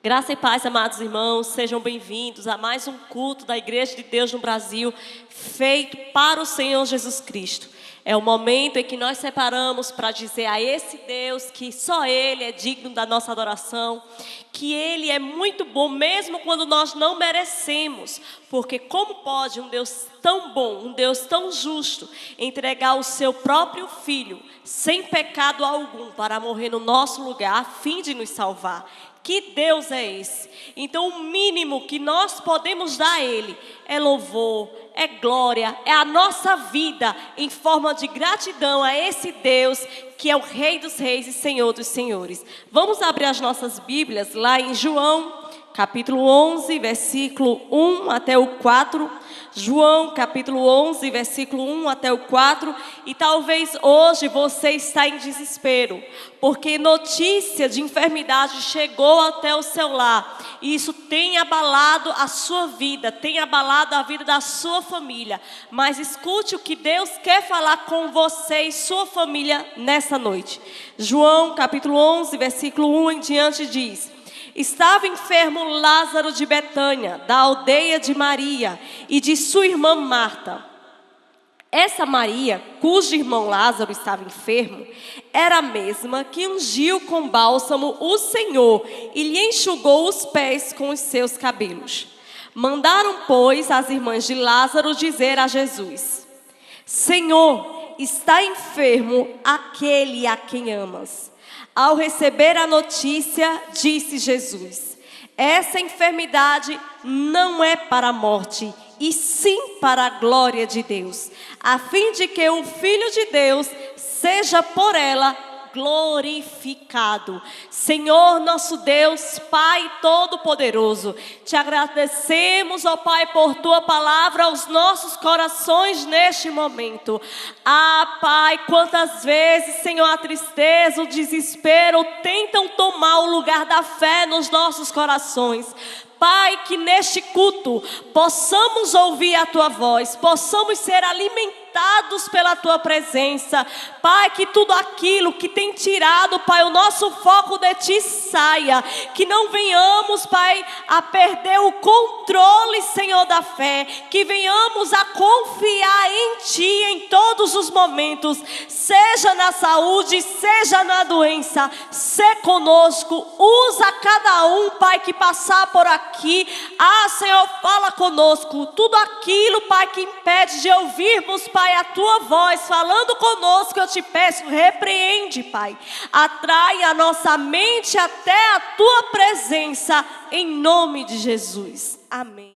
Graça e paz, amados irmãos, sejam bem-vindos a mais um culto da Igreja de Deus no Brasil, feito para o Senhor Jesus Cristo. É o momento em que nós separamos para dizer a esse Deus que só Ele é digno da nossa adoração, que Ele é muito bom mesmo quando nós não merecemos, porque como pode um Deus tão bom, um Deus tão justo, entregar o seu próprio Filho, sem pecado algum, para morrer no nosso lugar, a fim de nos salvar? Que Deus é esse? Então o mínimo que nós podemos dar a Ele é louvor, é glória, é a nossa vida em forma de gratidão a esse Deus que é o Rei dos Reis e Senhor dos Senhores. Vamos abrir as nossas Bíblias lá em João, capítulo 11, versículo 1 até o 4. João, capítulo 11, versículo 1 até o 4. E talvez hoje você está em desespero, porque notícia de enfermidade chegou até o seu lar. E isso tem abalado a sua vida, tem abalado a vida da sua família. Mas escute o que Deus quer falar com você e sua família nessa noite. João, capítulo 11, versículo 1 em diante diz: Estava enfermo Lázaro de Betânia, da aldeia de Maria e de sua irmã Marta. Essa Maria, cujo irmão Lázaro estava enfermo, era a mesma que ungiu com bálsamo o Senhor e lhe enxugou os pés com os seus cabelos. Mandaram, pois, as irmãs de Lázaro dizer a Jesus: Senhor, está enfermo aquele a quem amas. Ao receber a notícia, disse Jesus: essa enfermidade não é para a morte, e sim para a glória de Deus, a fim de que o Filho de Deus seja por ela glorificado. Senhor nosso Deus, Pai Todo-Poderoso, te agradecemos, ó Pai, por tua palavra aos nossos corações neste momento. Ah, Pai, quantas vezes, Senhor, a tristeza, o desespero tentam tomar o lugar da fé nos nossos corações. Pai, que neste culto possamos ouvir a Tua voz, possamos ser alimentados pela Tua presença. Pai, que tudo aquilo que tem tirado, Pai, o nosso foco de Ti saia. Que não venhamos, Pai, a perder o controle, Senhor, da fé. Que venhamos a confiar em Ti em todos os momentos, seja na saúde, seja na doença. Sê conosco, usa cada um, Pai, que passar por aqui. Ah, Senhor, fala conosco. Tudo aquilo, Pai, que impede de ouvirmos, Pai, a Tua voz falando conosco, eu te peço, repreende, Pai. Atrai a nossa mente até a Tua presença, em nome de Jesus. Amém.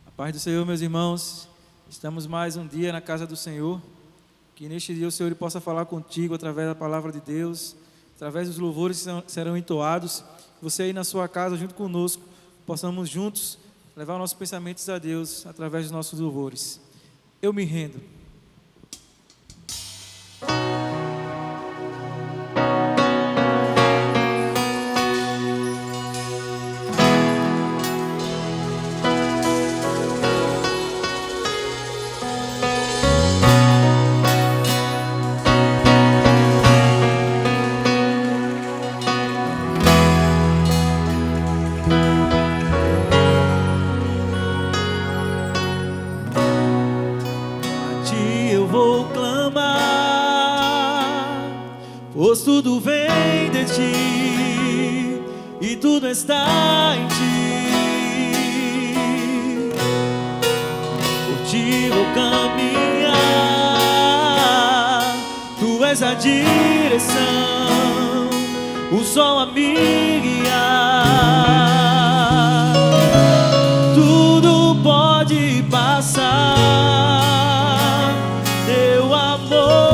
A paz do Senhor, meus irmãos. Estamos mais um dia na casa do Senhor. Que neste dia o Senhor possa falar contigo através da palavra de Deus, através dos louvores que serão entoados. Você aí na sua casa junto conosco, possamos juntos levar nossos pensamentos a Deus através dos nossos louvores. Eu me rendo. Pois tudo vem de Ti e tudo está em Ti. Por Ti vou caminhar, Tu és a direção, o sol a me guiar. Tudo pode passar, Teu amor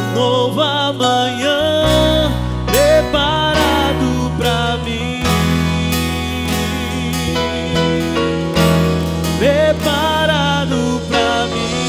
um novo amanhã preparado pra mim, preparado pra mim.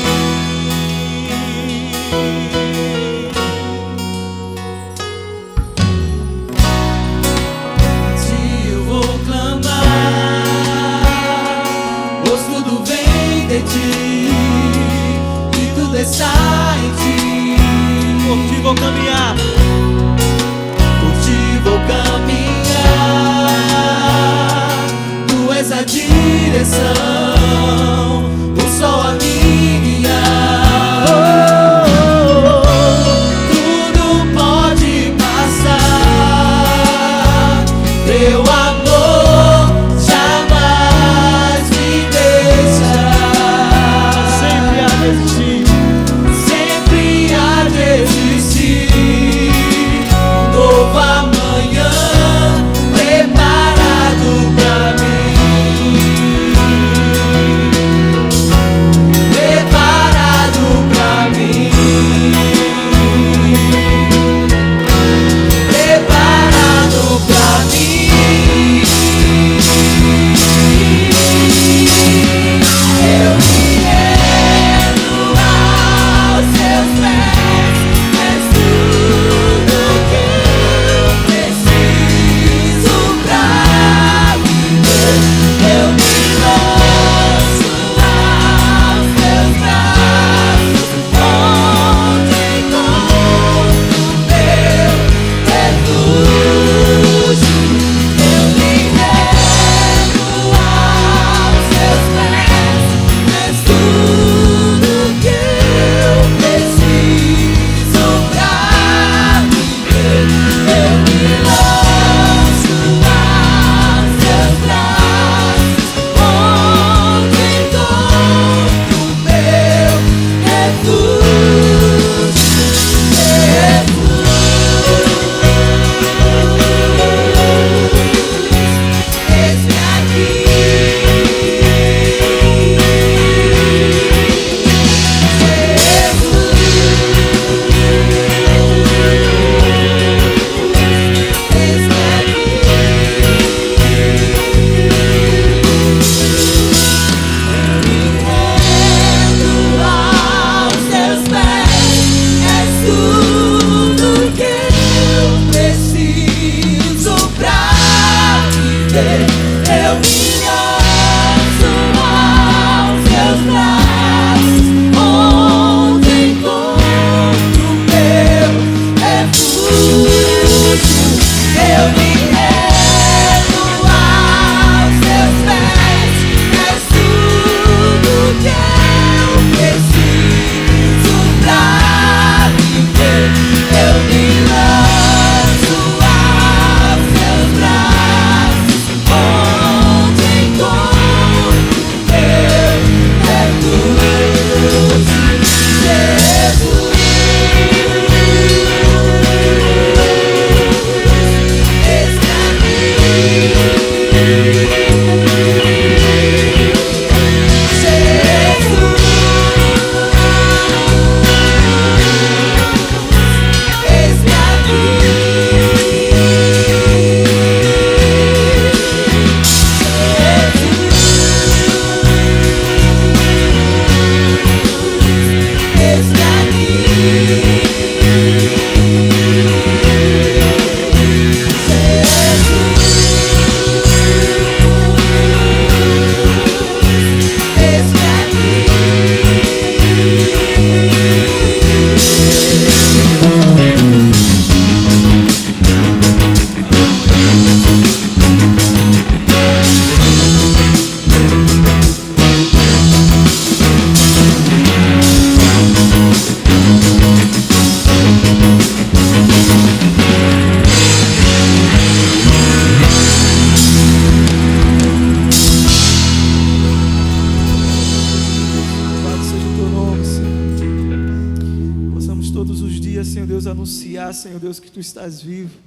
anunciar, Senhor Deus, que Tu estás vivo,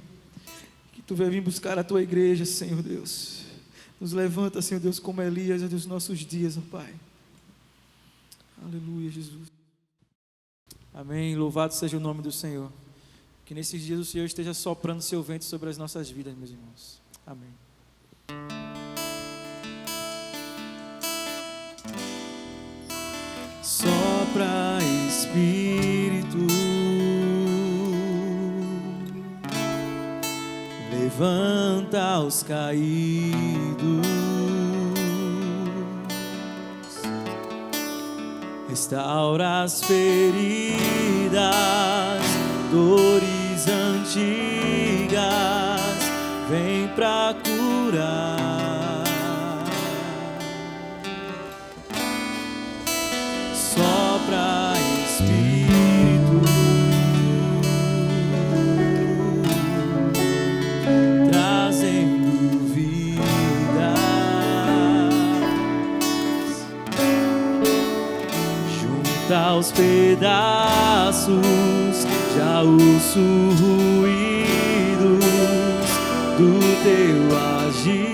que Tu vai vir buscar a Tua igreja, Senhor Deus. Nos levanta, Senhor Deus, como Elias dos nossos dias, ó Pai. Aleluia, Jesus. Amém. Louvado seja o nome do Senhor. Que nesses dias o Senhor esteja soprando seu vento sobre as nossas vidas, meus irmãos. Amém. Sopra, Espírito, levanta os caídos, restaura as feridas, dores antigas, vem pra curar. Sopra, Espírito, trazendo vida, junta aos pedaços, já ouço ruídos do teu agir.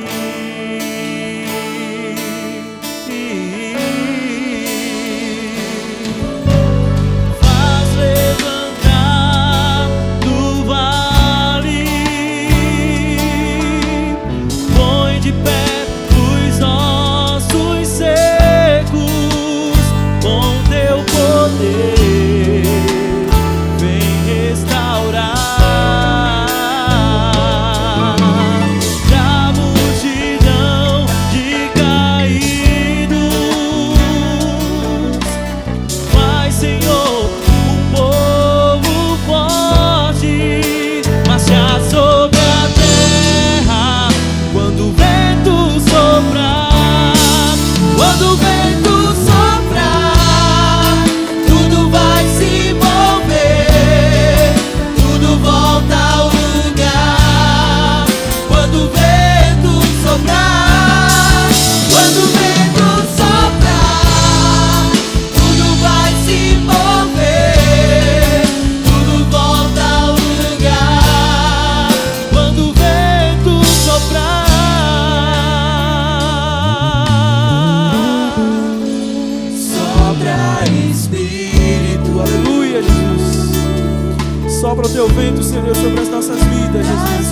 Sopra o teu vento, Senhor, sobre as nossas vidas, Jesus.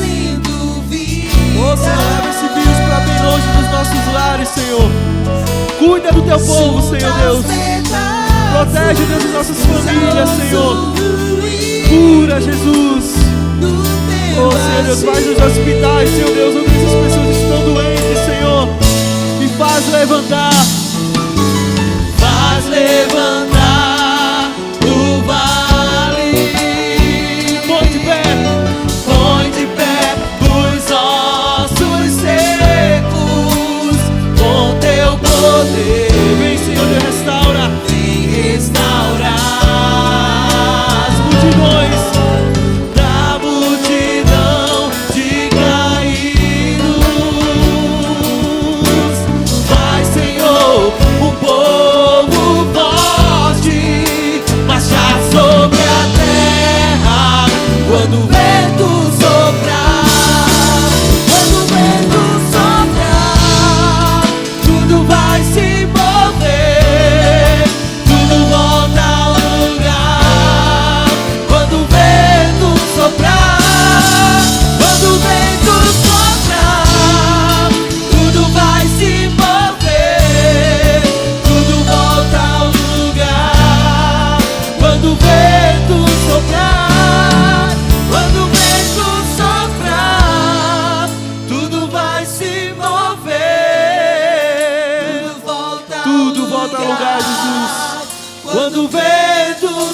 Oh, Senhor, leva esse vírus para bem longe dos nossos lares, Senhor. Cuida do teu povo, Senhor Deus. Protege, Deus, as nossas famílias, Senhor. Cura, Jesus. Oh, Senhor Deus, vai nos hospitais, Senhor Deus, onde essas pessoas estão doentes, Senhor. E faz levantar. Faz levantar o vale. Põe de pé,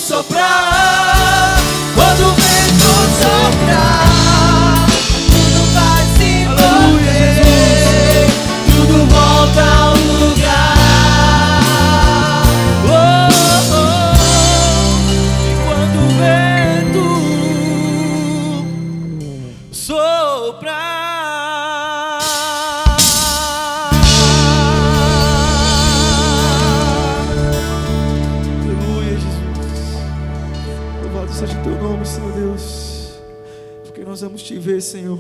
soprar, quando o vento soprar, tudo vai se mover, tudo volta ao lugar. Oh, oh, enquanto o vento soprar. Aleluia, Jesus. Louvado seja o teu nome, Senhor Deus, porque nós vamos te ver, Senhor.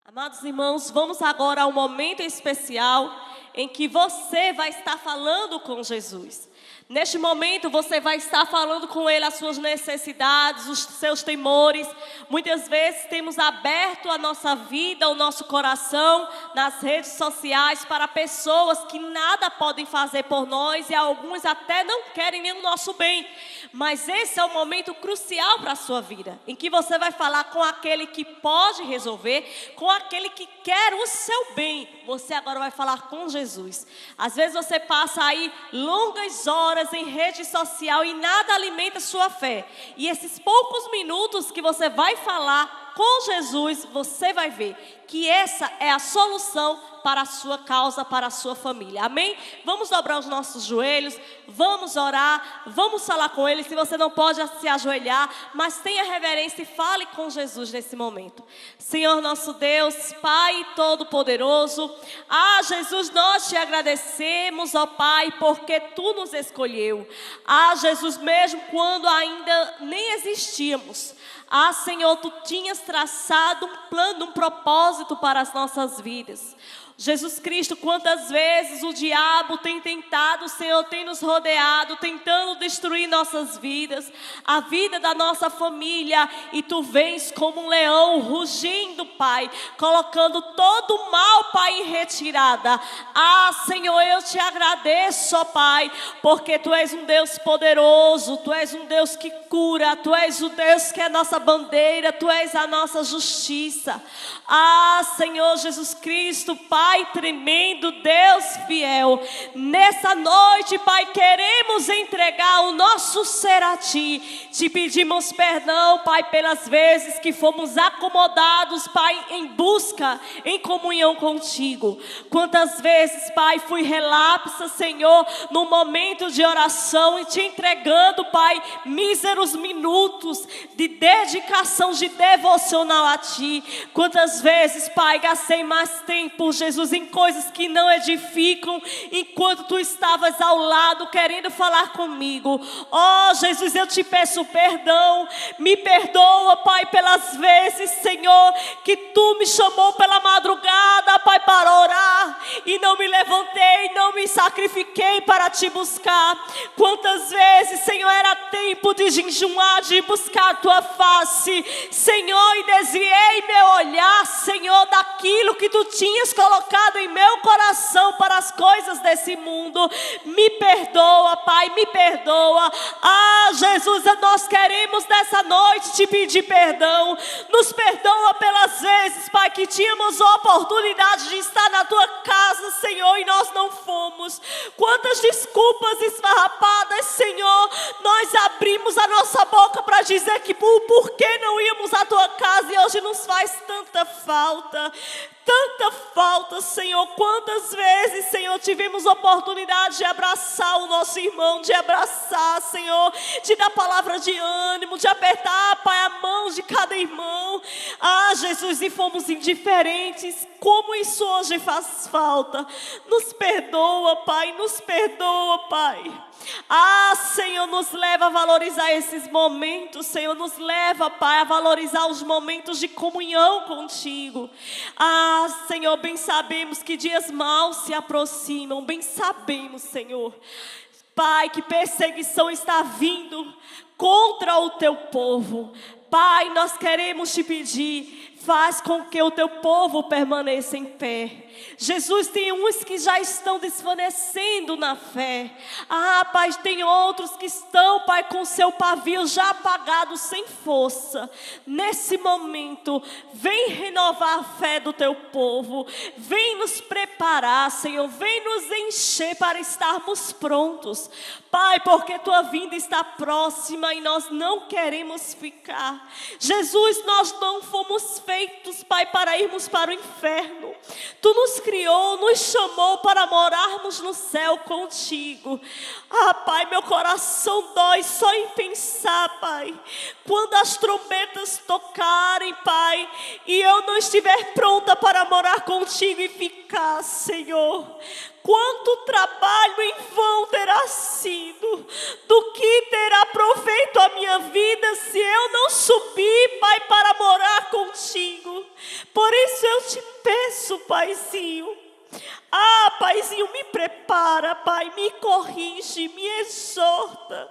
Amados irmãos, vamos agora a um momento especial em que você vai estar falando com Jesus. Neste momento você vai estar falando com Ele as suas necessidades, os seus temores. Muitas vezes temos aberto a nossa vida, o nosso coração nas redes sociais para pessoas que nada podem fazer por nós e alguns até não querem nem o nosso bem. Mas esse é um momento crucial para a sua vida, em que você vai falar com aquele que pode resolver, com aquele que quer o seu bem. Você agora vai falar com Jesus. Às vezes você passa aí longas horas em rede social e nada alimenta sua fé. E esses poucos minutos que você vai falar com Jesus, você vai ver que essa é a solução para a sua causa, para a sua família. Amém? Vamos dobrar os nossos joelhos, vamos orar, vamos falar com Ele. Se você não pode se ajoelhar, mas tenha reverência e fale com Jesus nesse momento. Senhor nosso Deus, Pai Todo-Poderoso, Jesus, nós te agradecemos, ó Pai, porque Tu nos escolheu. Jesus, mesmo quando ainda nem existíamos, Senhor, Tu tinhas traçado um plano, um propósito para as nossas vidas. Jesus Cristo, quantas vezes o diabo tem tentado, Senhor, tem nos rodeado, tentando destruir nossas vidas, a vida da nossa família, e Tu vens como um leão rugindo, Pai, colocando todo o mal, Pai, em retirada. Senhor, eu te agradeço, ó Pai, porque Tu és um Deus poderoso, Tu és um Deus que cura, Tu és o Deus que é a nossa bandeira, Tu és a nossa justiça. Senhor Jesus Cristo, Pai tremendo, Deus fiel, nessa noite, Pai, queremos entregar o nosso ser a Ti. Te pedimos perdão, Pai, pelas vezes que fomos acomodados, Pai, em busca, em comunhão contigo. Quantas vezes, Pai, fui relapsa, Senhor, no momento de oração e Te entregando, Pai, míseros minutos de dedicação, de devocional a Ti. Quantas vezes, Pai, gastei mais tempo, Jesus, em coisas que não edificam, enquanto Tu estavas ao lado querendo falar comigo. Jesus, eu Te peço perdão, me perdoa, Pai, pelas vezes, Senhor, que Tu me chamou pela madrugada, Pai, para orar, e não me levantei, não me sacrifiquei para Te buscar. Quantas vezes, Senhor, era tempo de jejuar, de buscar a Tua face, Senhor, e desviei meu olhar, Senhor, daquilo que Tu tinhas colocado em meu coração para as coisas desse mundo. Me perdoa, Pai, me perdoa. Jesus, nós queremos nessa noite Te pedir perdão. Nos perdoa pelas vezes, Pai, que tínhamos a oportunidade de estar na Tua casa, Senhor, e nós não fomos. Quantas desculpas esfarrapadas, Senhor, nós abrimos a nossa boca para dizer que por que não íamos à Tua casa, e hoje nos faz tanta falta. Tanta falta, Senhor. Quantas vezes, Senhor, tivemos oportunidade de abraçar o nosso irmão, de abraçar, Senhor, de dar palavra de ânimo, de apertar, Pai, a mão de cada irmão. Jesus, e fomos indiferentes. Como isso hoje faz falta. Nos perdoa, Pai, nos perdoa, Pai. Senhor, nos leva a valorizar esses momentos, Senhor, nos leva, Pai, a valorizar os momentos de comunhão contigo. Senhor, bem sabemos que dias maus se aproximam, bem sabemos, Senhor, Pai, que perseguição está vindo contra o Teu povo. Pai, nós queremos Te pedir, Faz com que o teu povo permaneça em pé. Jesus, tem uns que já estão desvanecendo na fé. Pai, tem outros que estão, Pai, com seu pavio já apagado, sem força. Nesse momento, vem renovar a fé do teu povo. Vem nos preparar, Senhor. Vem nos encher para estarmos prontos. Pai, porque tua vinda está próxima e nós não queremos ficar. Jesus, nós não fomos feitos, Pai, para irmos para o inferno. Tu nos criou, nos chamou para morarmos no céu contigo. Pai, meu coração dói só em pensar, Pai, quando as trombetas tocarem, Pai, e eu não estiver pronta para morar contigo e ficar, Senhor. Quanto trabalho em vão terá sido, do que terá proveito a minha vida se eu não subir, Pai, para morar contigo. Por isso eu te peço, Paizinho. Paizinho, me prepara, Pai, me corrige, me exorta.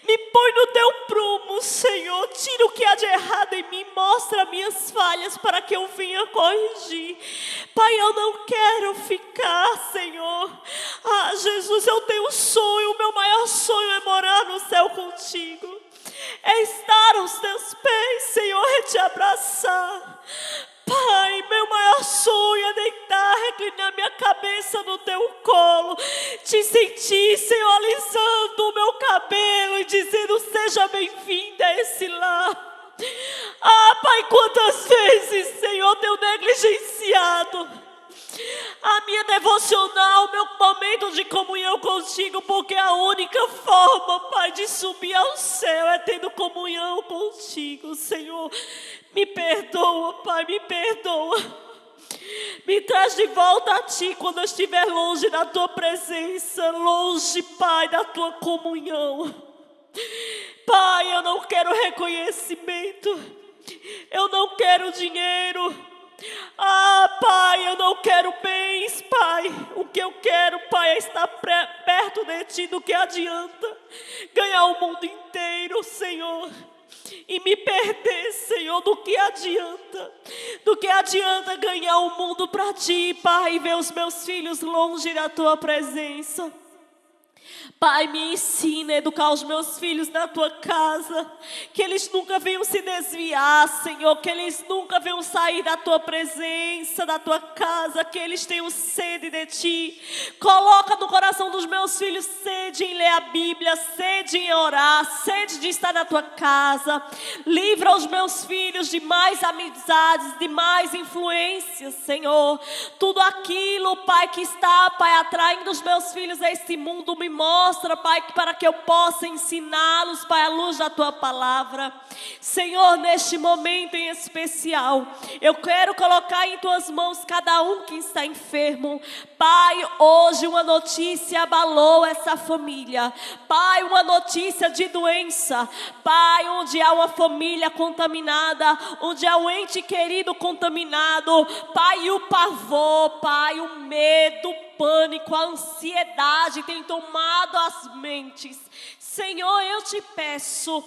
Me põe no teu prumo, Senhor. Tira o que há de errado em mim. Mostra minhas falhas para que eu venha corrigir. Pai, eu não quero ficar, Senhor. Jesus, eu tenho um sonho. O meu maior sonho é morar no céu contigo. É estar aos teus pés, Senhor, é te abraçar. Pai, meu maior sonho é deitar, reclinar minha cabeça no teu colo, te sentir, Senhor, alisando o meu cabelo e dizendo: seja bem-vinda a esse lar. Pai, quantas vezes, Senhor, tenho negligenciado a minha devocional, meu momento de comunhão contigo, porque a única forma, Pai, de subir ao céu é tendo comunhão contigo, Senhor. Me perdoa, Pai, me perdoa. Me traz de volta a Ti quando eu estiver longe da Tua presença, longe, Pai, da Tua comunhão. Pai, eu não quero reconhecimento, eu não quero dinheiro. Pai, eu não quero bens, Pai. O que eu quero, Pai, é estar perto de Ti. Do que adianta ganhar o mundo inteiro, Senhor, e me perder, Senhor? Do que adianta? Do que adianta ganhar o mundo para Ti, Pai, e ver os meus filhos longe da Tua presença? Pai, me ensina a educar os meus filhos na Tua casa, que eles nunca venham se desviar, Senhor, que eles nunca venham sair da Tua presença, da Tua casa, que eles tenham sede de Ti. Coloca no coração dos meus filhos sede em ler a Bíblia, sede em orar, sede de estar na Tua casa. Livra os meus filhos de mais amizades, de mais influências, Senhor. Tudo aquilo, Pai, que está, Pai, atraindo os meus filhos a esse mundo, me mostra, Pai, para que eu possa ensiná-los, Pai, à luz da Tua palavra. Senhor, neste momento em especial, eu quero colocar em Tuas mãos cada um que está enfermo. Pai, hoje uma notícia abalou essa família. Pai, uma notícia de doença. Pai, onde há uma família contaminada, onde há um ente querido contaminado. Pai, o pavor, Pai, o medo, o pânico, a ansiedade tem tomado as mentes. Senhor, eu te peço,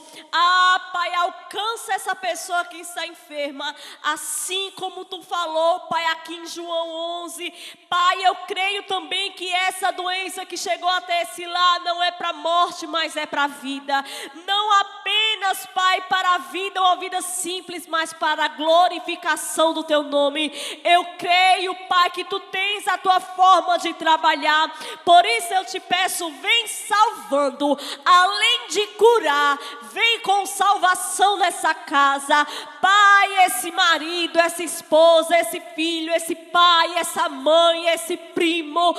Pai, alcança essa pessoa que está enferma, assim como Tu falou, Pai, aqui em João 11. Pai, eu creio também que essa doença que chegou até esse lar não é para morte, mas é para a vida. Não apenas, Pai, para a vida, uma vida simples, mas para a glorificação do Teu nome. Eu creio, Pai, que Tu tens a Tua forma de trabalhar. Por isso eu te peço, vem salvando. Além de curar, vem com salvação nessa casa. Pai, esse marido, essa esposa, esse filho, esse pai, essa mãe, esse primo.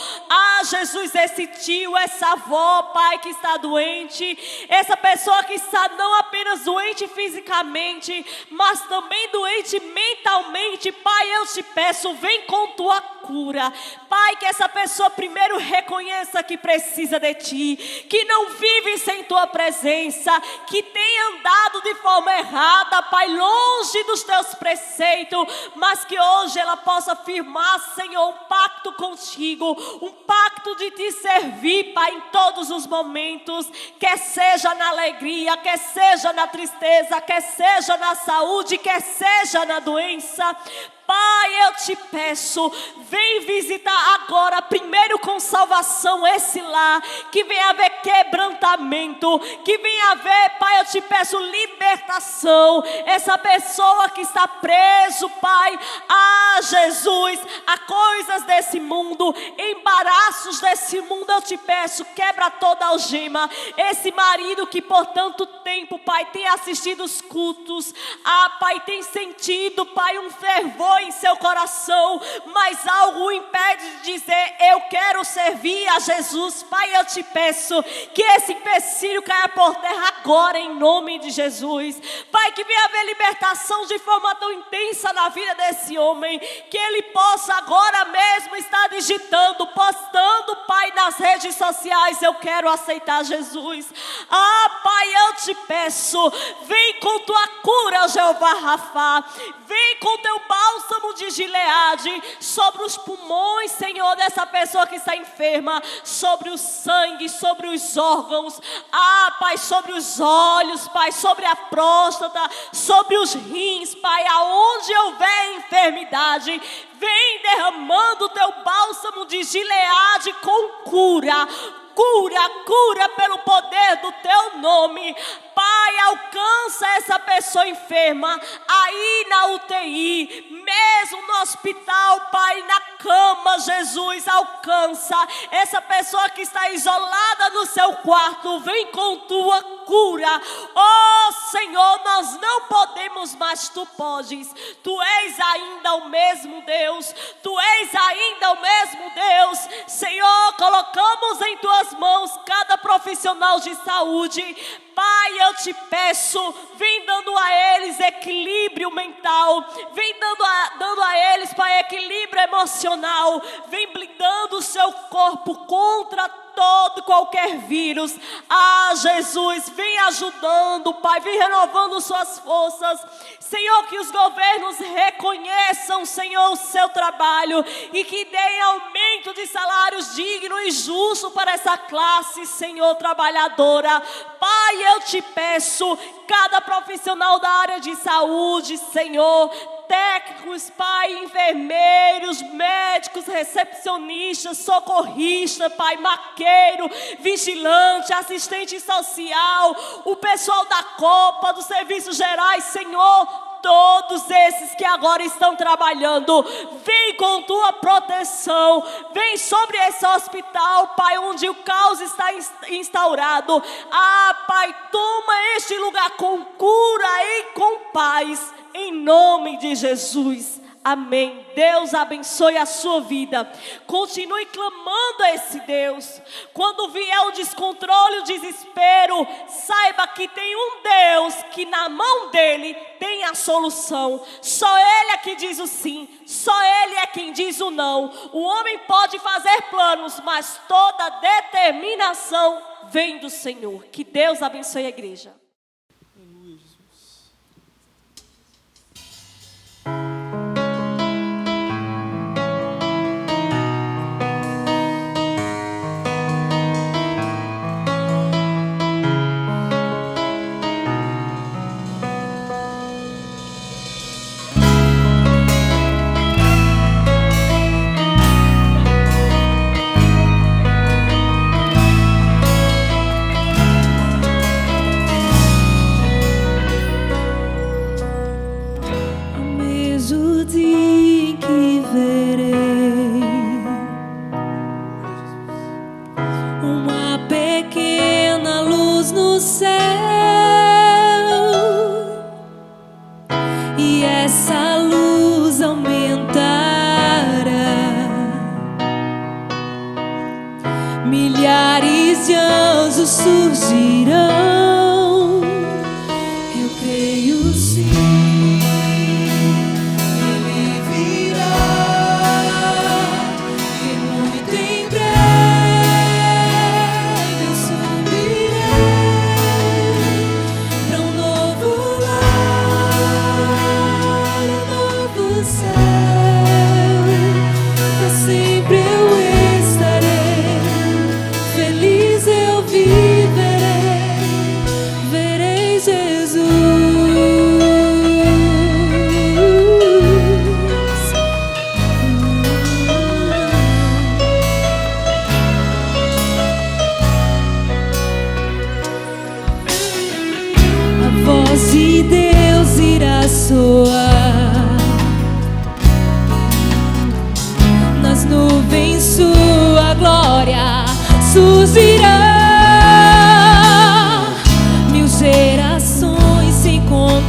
Jesus, esse tio, essa avó, Pai, que está doente. Essa pessoa que está não apenas doente fisicamente, mas também doente mentalmente. Pai, eu te peço, vem com Tua cura. Pai, que essa pessoa primeiro reconheça que precisa de Ti, que não vive sem Tua presença, que tem andado de forma errada, Pai, longe dos Teus preceitos, mas que hoje ela possa firmar, Senhor, um pacto contigo, um pacto de Te servir, Pai, em todos os momentos, quer seja na alegria, quer seja na tristeza, quer seja na saúde, quer seja na doença. Pai, eu te peço, vem visitar agora, primeiro com salvação esse lar, que venha haver quebrantamento, que venha haver, Pai, eu te peço libertação, essa pessoa que está preso, Pai, a Jesus, a coisas desse mundo, embaraços desse mundo, eu te peço, quebra toda algema, esse marido que por tanto tempo, Pai, tem assistido os cultos, Pai, tem sentido, Pai, um fervor em seu coração, mas algo o impede de dizer, eu quero servir a Jesus. Pai, eu te peço que esse empecilho caia por terra agora, em nome de Jesus. Pai, que venha haver libertação de forma tão intensa na vida desse homem, que ele possa agora mesmo estar digitando, postando, Pai, nas redes sociais, eu quero aceitar Jesus. Pai, eu te peço, vem com tua cura, Jeová Rafá, vem com teu bálsamo de Gileade sobre os pulmões, Senhor, dessa pessoa que está enferma, sobre o sangue, sobre os órgãos, Pai, sobre os olhos, Pai, sobre a próstata, sobre os rins, Pai, aonde houver enfermidade, vem derramando o teu bálsamo de Gileade com cura. Cura pelo poder do teu nome. Pai, alcança essa pessoa enferma aí na UTI, mesmo no hospital, Pai, na cama, Jesus, alcança essa pessoa que está isolada no seu quarto, vem com tua cura. Senhor, nós não podemos, mas tu podes. Tu és ainda o mesmo Deus, tu és ainda o mesmo Deus. Senhor, colocamos em tuas mãos cada profissional de saúde. Pai, eu te peço, vem dando a eles equilíbrio mental, vem dando a eles, Pai, equilíbrio emocional, vem blindando o seu corpo contra todo qualquer vírus. Jesus, vem ajudando, Pai, vem renovando suas forças. Senhor, que os governos reconheçam, Senhor, o seu trabalho e que deem aumento de salários digno e justo para essa classe, Senhor, trabalhadora. Pai, eu te peço, cada profissional da área de saúde, Senhor, técnicos, Pai, enfermeiros, médicos, recepcionistas, socorristas, Pai, maqueiro, vigilante, assistente social, o pessoal da Copa, dos serviços gerais, Senhor, todos esses que agora estão trabalhando, vem com tua proteção, vem sobre esse hospital, Pai, onde o caos está instaurado. Pai, toma este lugar com cura e com paz, em nome de Jesus. Amém. Deus abençoe a sua vida. Continue clamando a esse Deus. Quando vier o descontrole, o desespero, saiba que tem um Deus que na mão dele tem a solução. Só ele é que diz o sim, só ele é quem diz o não. O homem pode fazer planos, mas toda determinação vem do Senhor. Que Deus abençoe a igreja. de Deus irá soar. Nas nuvens sua glória surgirá. Mil gerações se encontrarão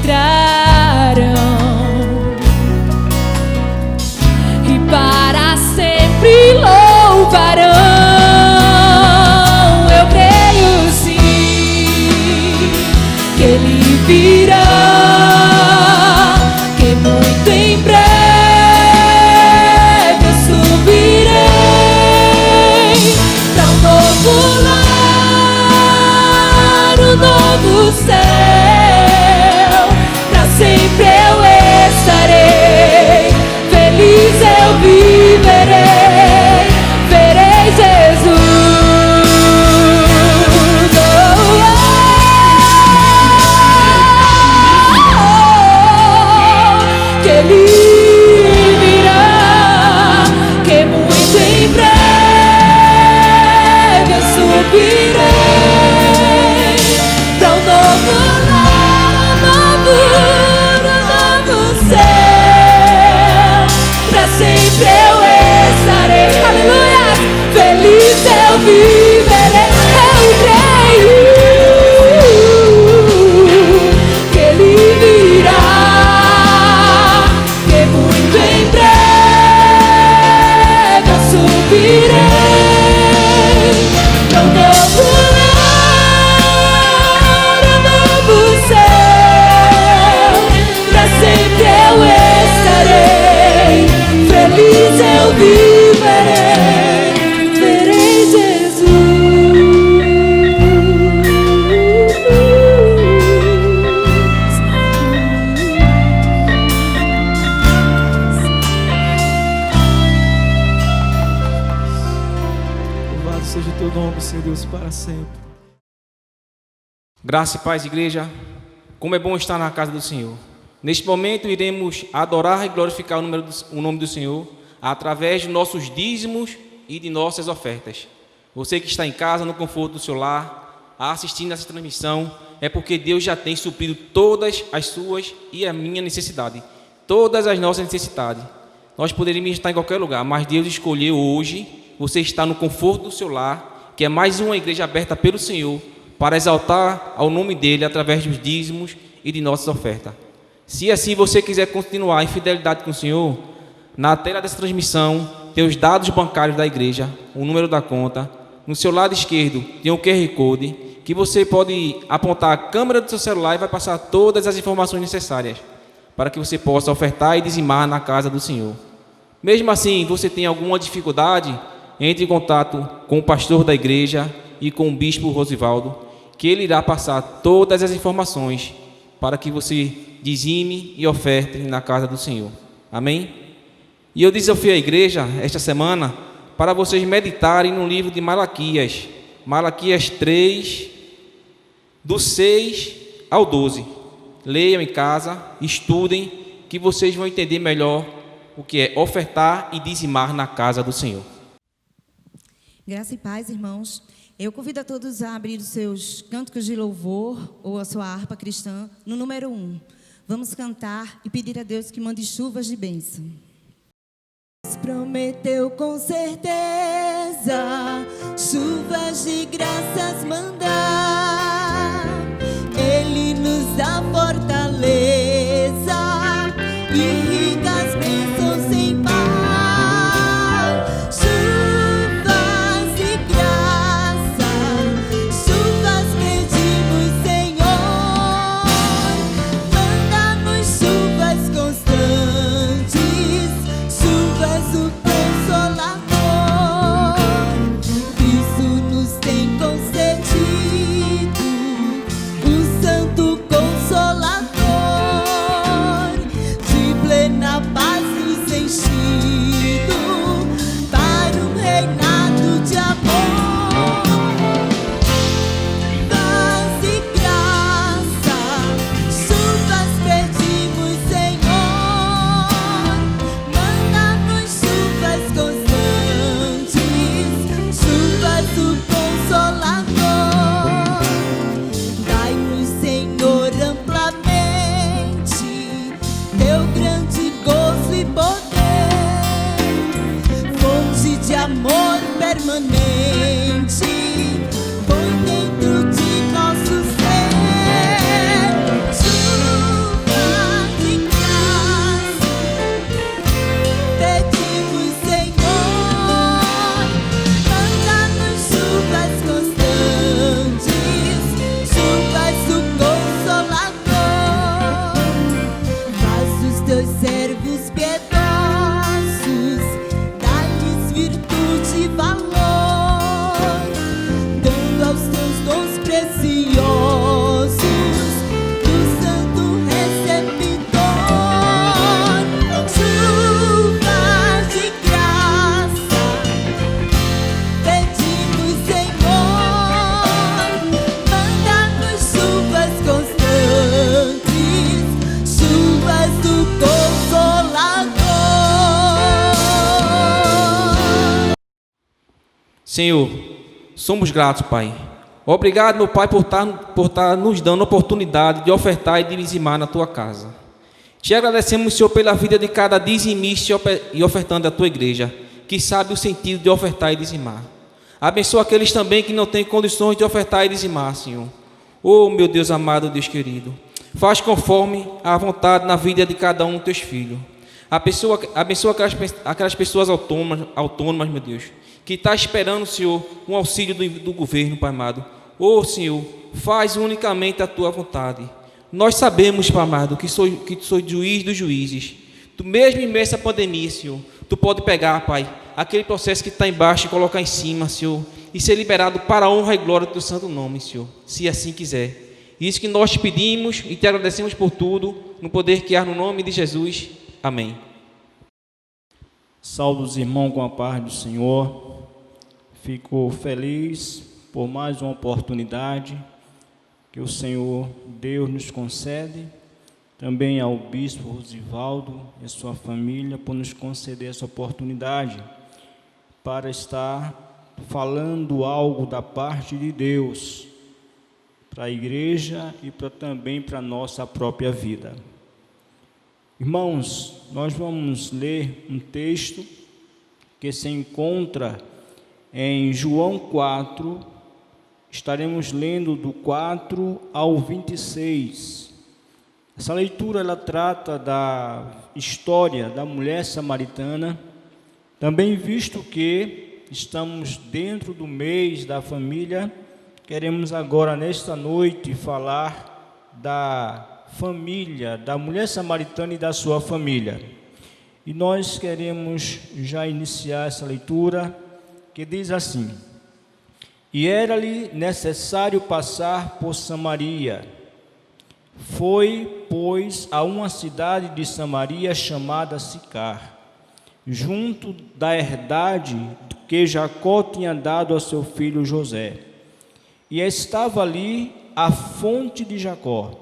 e para sempre louvarão. Eu creio sim que Ele virá, que muito em breve eu subirei para um novo lar, um novo céu. Para sempre eu estarei, feliz eu viverei, verei Jesus. Que Ele virá, que muito em breve eu subirei para um novo lar, um novo céu. Para sempre eu estarei, aleluia, feliz eu viverei. Eu creio que Ele virá, que muito em breve eu subirei para um novo lar, um novo céu. Para sempre eu estarei, feliz eu viverei, verei Louvado seja o teu nome, Senhor Deus, para sempre. Graça e paz, igreja. Como é bom estar na casa do Senhor. Neste momento iremos adorar e glorificar o nome do Senhor através de nossos dízimos e de nossas ofertas. Você que está em casa, no conforto do seu lar, assistindo essa transmissão, é porque Deus já tem suprido todas as suas e a minha necessidade, todas as nossas necessidades. Nós poderíamos estar em qualquer lugar, mas Deus escolheu hoje você estar no conforto do seu lar, que é mais uma igreja aberta pelo Senhor, para exaltar ao nome dEle através dos dízimos e de nossas ofertas. Se assim você quiser continuar em fidelidade com o Senhor, na tela dessa transmissão tem os dados bancários da igreja, o número da conta. No seu lado esquerdo tem um QR Code que você pode apontar a câmera do seu celular e vai passar todas as informações necessárias para que você possa ofertar e dizimar na casa do Senhor. Mesmo assim, você tem alguma dificuldade, entre em contato com o pastor da igreja e com o bispo Rosivaldo, que ele irá passar todas as informações para que você dizime e oferte na casa do Senhor. Amém? E eu desafio a igreja esta semana para vocês meditarem no livro de Malaquias, Malaquias 3, do 6 ao 12. Leiam em casa, estudem, que vocês vão entender melhor o que é ofertar e dizimar na casa do Senhor. Graça e paz, irmãos. Eu convido a todos a abrir os seus cânticos de louvor ou a sua harpa cristã no número 1. Vamos cantar e pedir a Deus que mande chuvas de bênção. Deus prometeu com certeza chuvas de graças mandar. Ele nos dá fortaleza e ricas bênçãos sem par. Chuvas de graça, chuvas pedimos, Senhor. Manda-nos chuvas constantes, chuvas o Consolador. Cristo nos tem concedido Senhor, somos gratos, Pai. Obrigado, meu Pai, por estar nos dando a oportunidade de ofertar e de dizimar na Tua casa. Te agradecemos, Senhor, pela vida de cada dizimista e ofertante da Tua igreja, que sabe o sentido de ofertar e dizimar. Abençoa aqueles também que não têm condições de ofertar e dizimar, Senhor. Oh, meu Deus amado, Deus querido, faz conforme a vontade na vida de cada um dos Teus filhos. Abençoa aquelas pessoas autônomas, meu Deus, que está esperando, Senhor, um auxílio do governo, Pai amado. Oh, Senhor, faz unicamente a Tua vontade. Nós sabemos, Pai amado, que Tu sois juiz dos juízes. Tu mesmo em meio a essa pandemia, Senhor, Tu pode pegar, Pai, aquele processo que está embaixo e colocar em cima, Senhor, e ser liberado para a honra e glória do Teu santo nome, Senhor, se assim quiser. Isso que nós te pedimos e te agradecemos por tudo, no poder que há no nome de Jesus. Amém. Saúdo os irmãos com a paz do Senhor. Fico feliz por mais uma oportunidade que o Senhor Deus nos concede, também ao bispo Rosivaldo e a sua família por nos conceder essa oportunidade para estar falando algo da parte de Deus para a igreja e também para a nossa própria vida. Irmãos, nós vamos ler um texto que se encontra em João 4, estaremos lendo do 4 ao 26. Essa leitura ela trata da história da mulher samaritana, também visto que estamos dentro do mês da família, queremos agora nesta noite falar da família, da mulher samaritana e da sua família. E nós queremos já iniciar essa leitura, que diz assim: E era-lhe necessário passar por Samaria. Foi, pois, a uma cidade de Samaria chamada Sicar, junto da herdade que Jacó tinha dado a seu filho José. E estava ali a fonte de Jacó.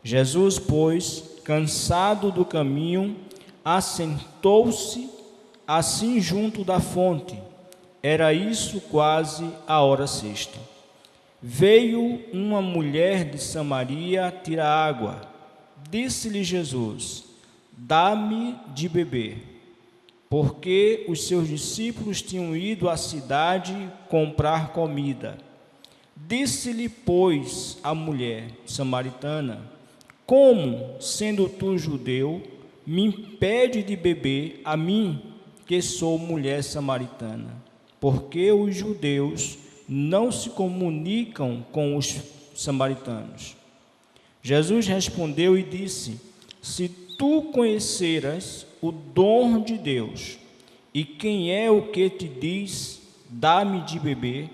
Jesus, pois, cansado do caminho, assentou-se assim junto da fonte. Era isso quase a hora sexta. Veio uma mulher de Samaria tirar água. Disse-lhe Jesus: Dá-me de beber. Porque os seus discípulos tinham ido à cidade comprar comida. Disse-lhe, pois, a mulher samaritana: Como, sendo tu judeu, me impede de beber a mim, que sou mulher samaritana? Porque os judeus não se comunicam com os samaritanos. Jesus respondeu e disse: Se tu conheceras o dom de Deus, e quem é o que te diz, dá-me de beber,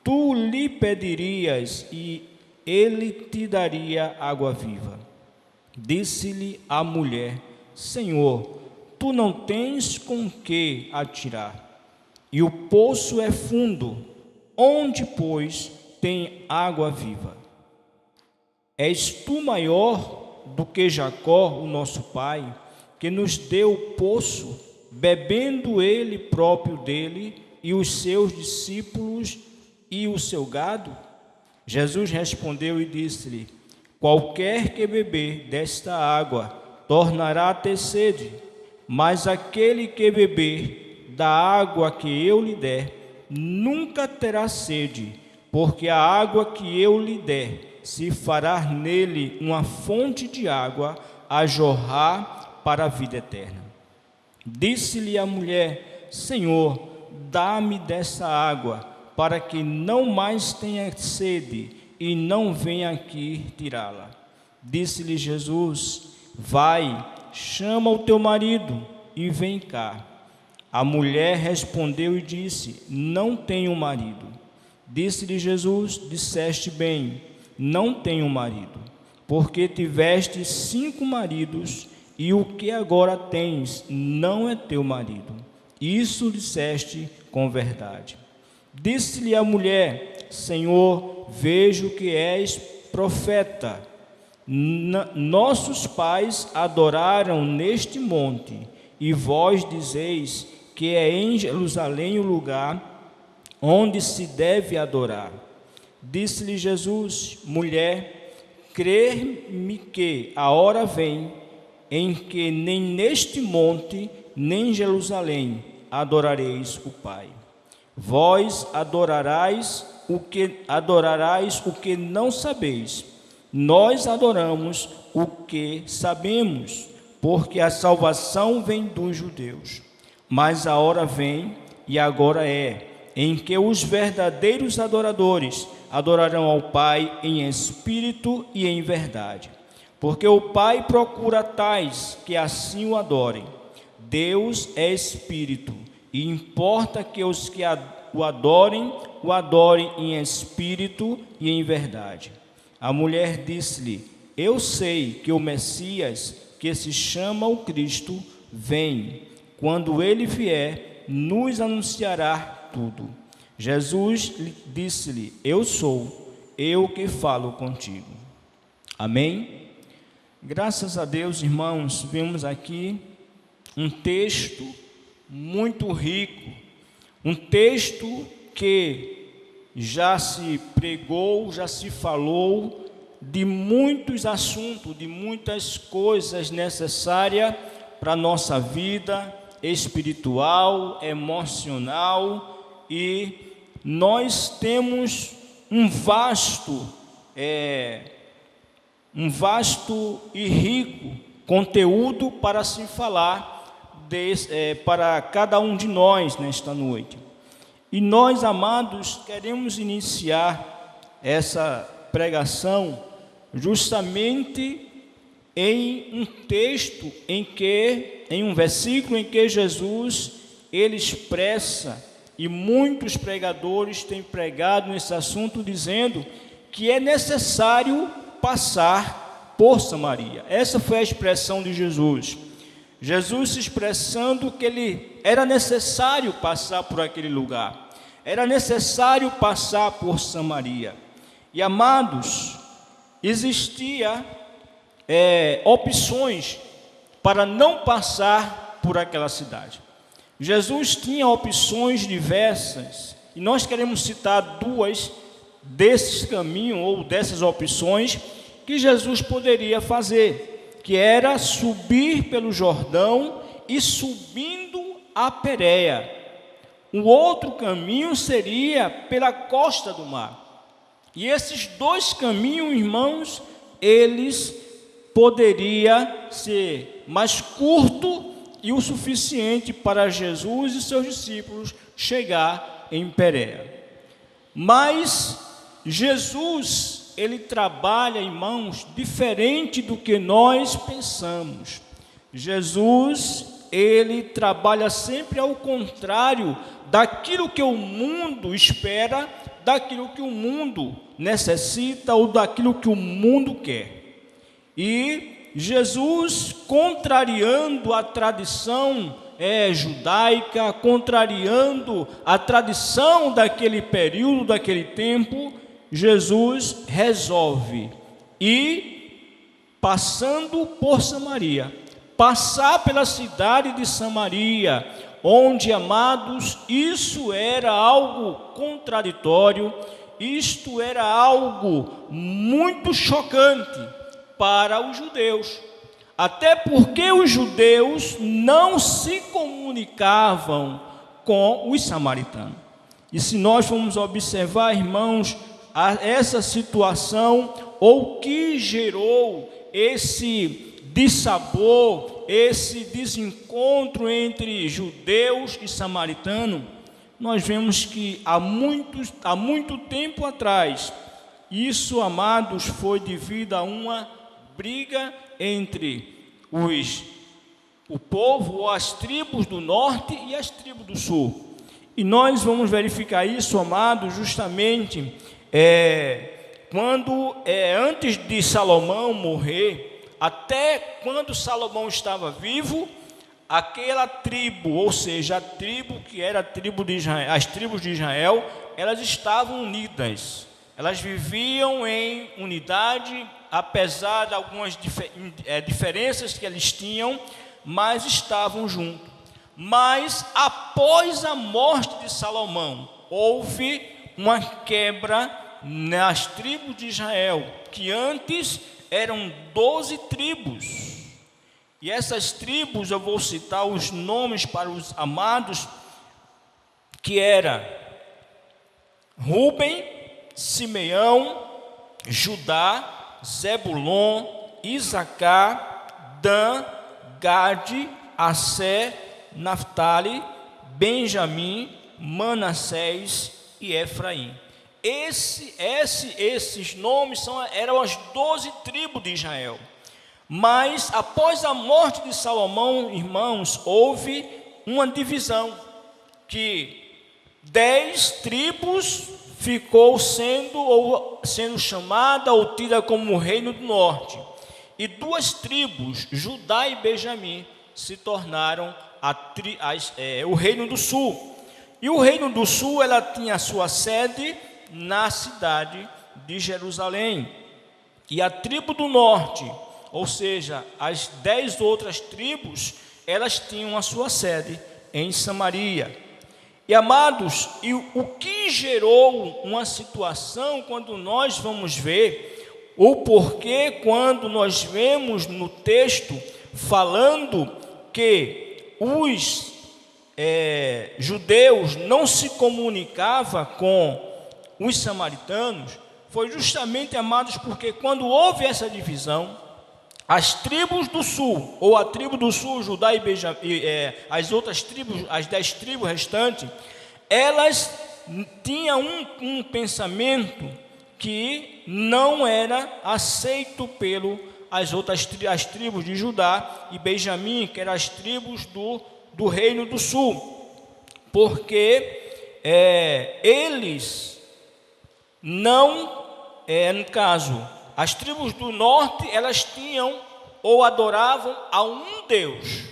tu lhe pedirias e ele te daria água viva. Disse-lhe a mulher: Senhor, tu não tens com que atirar, e o poço é fundo. Onde, pois, tem água viva? És tu maior do que Jacó, o nosso pai, que nos deu o poço, bebendo ele próprio dele, e os seus discípulos e o seu gado? Jesus respondeu e disse-lhe: Qualquer que beber desta água tornará a ter sede, mas aquele que beber da água que eu lhe der nunca terá sede, porque a água que eu lhe der se fará nele uma fonte de água a jorrar para a vida eterna. Disse-lhe a mulher: Senhor, dá-me dessa água, para que não mais tenha sede e não venha aqui tirá-la. Disse-lhe Jesus: Vai, chama o teu marido e vem cá. A mulher respondeu e disse: Não tenho marido. Disse-lhe Jesus: Disseste bem, não tenho marido, porque tiveste 5 maridos, e o que agora tens não é teu marido. Isso disseste com verdade. Disse-lhe a mulher: Senhor, vejo que és profeta. Nossos pais adoraram neste monte, e vós dizeis que é em Jerusalém o lugar onde se deve adorar. Disse-lhe Jesus: mulher, crê-me que a hora vem em que nem neste monte, nem em Jerusalém adorareis o Pai. Vós adorarás o que não sabeis. Nós adoramos o que sabemos, porque a salvação vem dos judeus. Mas a hora vem, e agora é, em que os verdadeiros adoradores adorarão ao Pai em espírito e em verdade. Porque o Pai procura tais que assim o adorem. Deus é espírito, e importa que os que o adorem em espírito e em verdade. A mulher disse-lhe: eu sei que o Messias, que se chama o Cristo, vem. Quando ele vier, nos anunciará tudo. Jesus disse-lhe: eu sou, eu que falo contigo. Amém? Graças a Deus, irmãos, vemos aqui um texto muito rico, um texto que já se pregou, já se falou de muitos assuntos, de muitas coisas necessárias para a nossa vida espiritual, emocional, e nós temos um vasto e rico conteúdo para se falar para cada um de nós nesta noite. E nós, amados, queremos iniciar essa pregação justamente em um texto em um versículo em que Jesus ele expressa, e muitos pregadores têm pregado nesse assunto, dizendo que é necessário passar por Samaria. Essa foi a expressão de Jesus. Jesus se expressando que era necessário passar por aquele lugar, era necessário passar por Samaria. E, amados, existia opções para não passar por aquela cidade. Jesus tinha opções diversas, e nós queremos citar duas desses caminhos ou dessas opções que Jesus poderia fazer, que era subir pelo Jordão e subindo a Pérea. O outro caminho seria pela costa do mar. E esses dois caminhos, irmãos, eles poderiam ser mais curto e o suficiente para Jesus e seus discípulos chegar em Pérea. Mas Jesus, ele trabalha, irmãos, diferente do que nós pensamos. Jesus, ele trabalha sempre ao contrário daquilo que o mundo espera, daquilo que o mundo necessita ou daquilo que o mundo quer. E Jesus, contrariando a tradição judaica, contrariando a tradição daquele período, daquele tempo, Jesus resolve ir passando por Samaria, passar pela cidade de Samaria, onde, amados, isso era algo contraditório, isto era algo muito chocante para os judeus, até porque os judeus não se comunicavam com os samaritanos. E se nós formos observar, irmãos, essa situação, ou que gerou esse dissabor, esse desencontro entre judeus e samaritanos, nós vemos que há muito tempo atrás, isso, amados, foi devido a uma briga entre o povo, ou as tribos do norte e as tribos do sul. E nós vamos verificar isso, amados, justamente quando antes de Salomão morrer, até quando Salomão estava vivo, aquela tribo, ou seja, a tribo que era a tribo de Israel, as tribos de Israel, elas estavam unidas, elas viviam em unidade, apesar de algumas diferenças que eles tinham, mas estavam juntos. Mas após a morte de Salomão, houve uma quebra nas tribos de Israel, que antes eram 12 tribos. E essas tribos, eu vou citar os nomes para os amados, que era Rúben, Simeão, Judá, Zebulon, Isacar, Dan, Gade, Assé, Naftali, Benjamim, Manassés e Efraim. Esses nomes eram as 12 tribos de Israel. Mas após a morte de Salomão, irmãos, houve uma divisão, que 10 tribos ficou sendo chamada ou tida como o Reino do Norte, e 2 tribos, Judá e Benjamim, se tornaram o Reino do Sul. E o Reino do Sul, ela tinha a sua sede na cidade de Jerusalém. E a tribo do norte, ou seja, as 10 outras tribos, elas tinham a sua sede em Samaria. E amados, o que gerou uma situação, quando nós vamos ver o porquê, quando nós vemos no texto falando que os judeus não se comunicavam com os samaritanos, foi justamente, amados, porque quando houve essa divisão, as tribos do sul, ou a tribo do sul, Judá e Benjamim, as outras tribos, as 10 tribos restantes, elas tinham um pensamento que não era aceito as tribos de Judá e Benjamim, que eram as tribos do Reino do Sul, porque eles não, no caso, as tribos do norte, elas tinham ou adoravam a um Deus,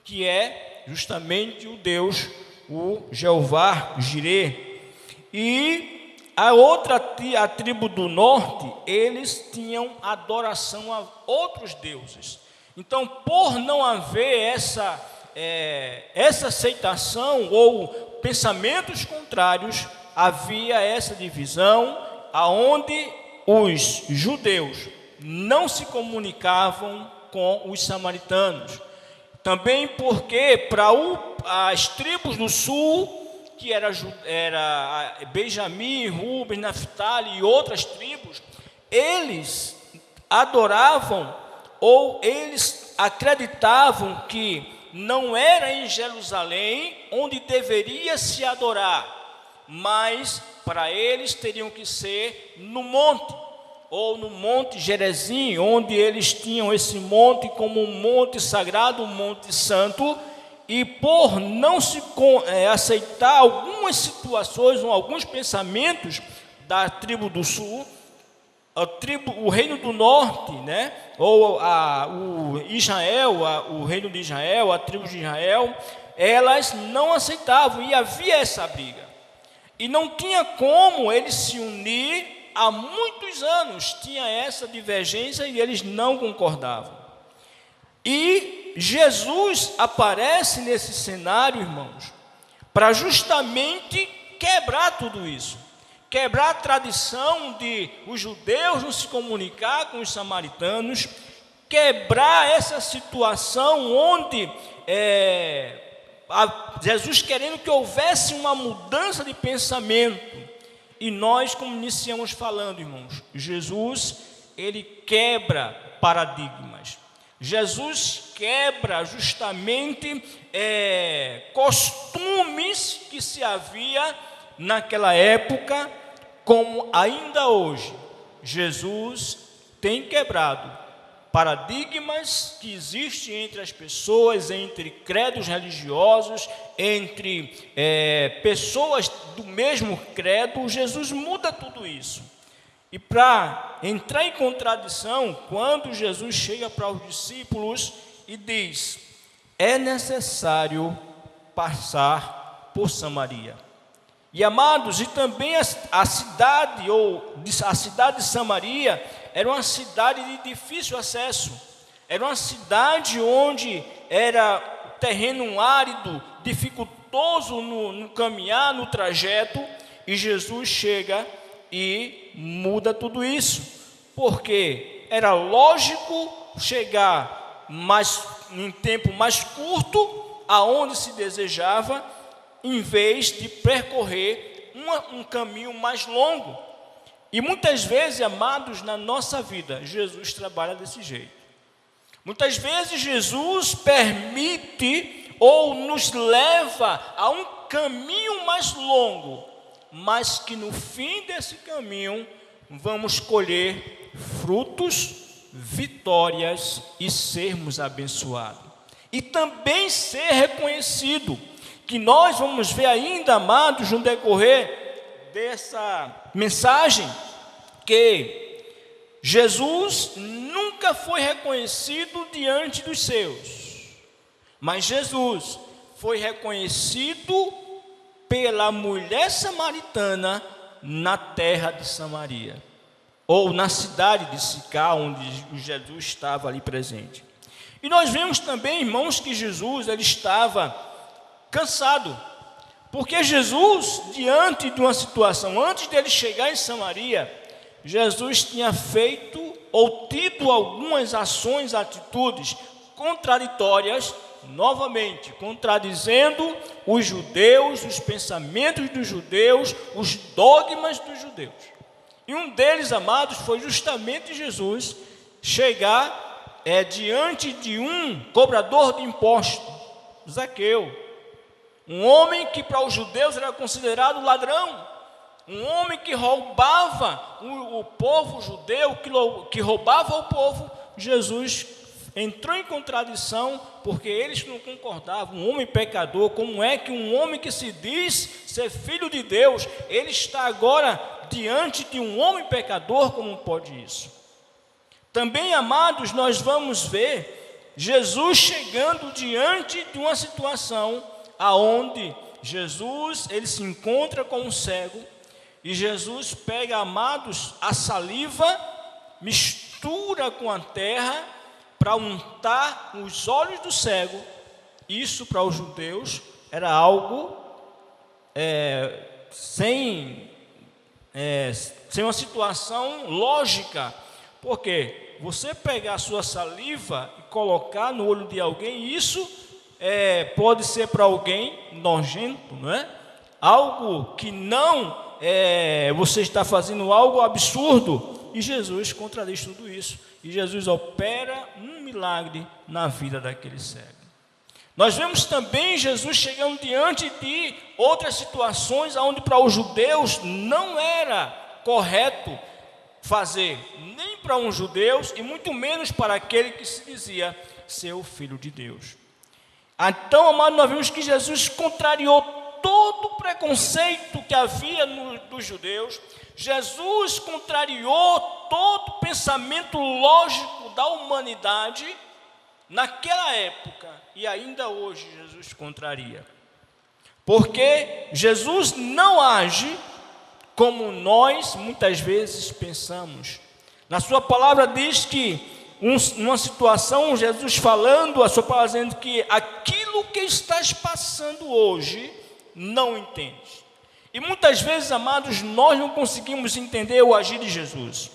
que é justamente o Deus, o Jeová Jireh. E a tribo do norte, eles tinham adoração a outros deuses. Então, por não haver essa aceitação ou pensamentos contrários, havia essa divisão, aonde os judeus não se comunicavam com os samaritanos. Também porque para as tribos do sul, que era Benjamim, Rúben, Naftali e outras tribos, eles adoravam, ou eles acreditavam que não era em Jerusalém onde deveria se adorar, mas para eles teriam que ser no monte, ou no Monte Gerizim, onde eles tinham esse monte como um monte sagrado, um monte santo. E por não se aceitar algumas situações ou alguns pensamentos da tribo do sul, o reino do norte, né, ou o reino de Israel, a tribo de Israel, elas não aceitavam, e havia essa briga. E não tinha como eles se unir. Há muitos anos tinha essa divergência e eles não concordavam. E Jesus aparece nesse cenário, irmãos, para justamente quebrar tudo isso. Quebrar a tradição de os judeus não se comunicar com os samaritanos, quebrar essa situação onde Jesus querendo que houvesse uma mudança de pensamento. E nós, como iniciamos falando, irmãos, Jesus, ele quebra paradigmas. Jesus quebra justamente costumes que se havia naquela época, como ainda hoje. Jesus tem quebrado paradigmas que existem entre as pessoas, entre credos religiosos, entre pessoas do mesmo credo. Jesus muda tudo isso. E para entrar em contradição, quando Jesus chega para os discípulos e diz: é necessário passar por Samaria. E amados, e também a cidade de Samaria era uma cidade de difícil acesso. Era uma cidade onde era terreno árido, dificultoso no caminhar, no trajeto, e Jesus chega e muda tudo isso, porque era lógico chegar em tempo mais curto, aonde se desejava, em vez de percorrer um caminho mais longo. E muitas vezes, amados, na nossa vida, Jesus trabalha desse jeito. Muitas vezes Jesus permite ou nos leva a um caminho mais longo, mas que no fim desse caminho vamos colher frutos, vitórias e sermos abençoados. E também ser reconhecido, que nós vamos ver ainda, amados, no decorrer dessa mensagem, que Jesus nunca foi reconhecido diante dos seus, mas Jesus foi reconhecido pela mulher samaritana na terra de Samaria, ou na cidade de Sicá, onde Jesus estava ali presente. E nós vemos também, irmãos, que Jesus ele estava cansado, porque Jesus, diante de uma situação, antes dele chegar em Samaria, Jesus tinha feito ou tido algumas ações, atitudes contraditórias, novamente contradizendo os judeus, os pensamentos dos judeus, os dogmas dos judeus. E um deles, amados, foi justamente Jesus chegar diante de um cobrador de impostos, Zaqueu, um homem que para os judeus era considerado ladrão, um homem que roubava o povo judeu, que roubava o povo. Jesus entrou em contradição, porque eles não concordavam. Um homem pecador, como é que um homem que se diz ser filho de Deus, ele está agora diante de um homem pecador? Como pode isso? Também, amados, nós vamos ver Jesus chegando diante de uma situação aonde Jesus ele se encontra com um cego, e Jesus pega, amados, a saliva, mistura com a terra para untar os olhos do cego. Isso para os judeus era algo sem uma situação lógica, porque você pegar a sua saliva e colocar no olho de alguém, isso pode ser para alguém nojento, não é? Algo que não você está fazendo algo absurdo, e Jesus contradiz tudo isso, e Jesus opera um milagre na vida daquele cego. Nós vemos também Jesus chegando diante de outras situações onde para os judeus não era correto fazer, nem para uns judeus e muito menos para aquele que se dizia ser o Filho de Deus. Então, amado, nós vemos que Jesus contrariou todo o preconceito que havia dos judeus. Jesus contrariou todo o pensamento lógico da humanidade naquela época, e ainda hoje Jesus contraria, porque Jesus não age como nós muitas vezes pensamos. Na sua palavra diz que numa situação, Jesus falando, a sua palavra dizendo que aquilo que estás passando hoje não entende. E muitas vezes, amados, nós não conseguimos entender o agir de Jesus.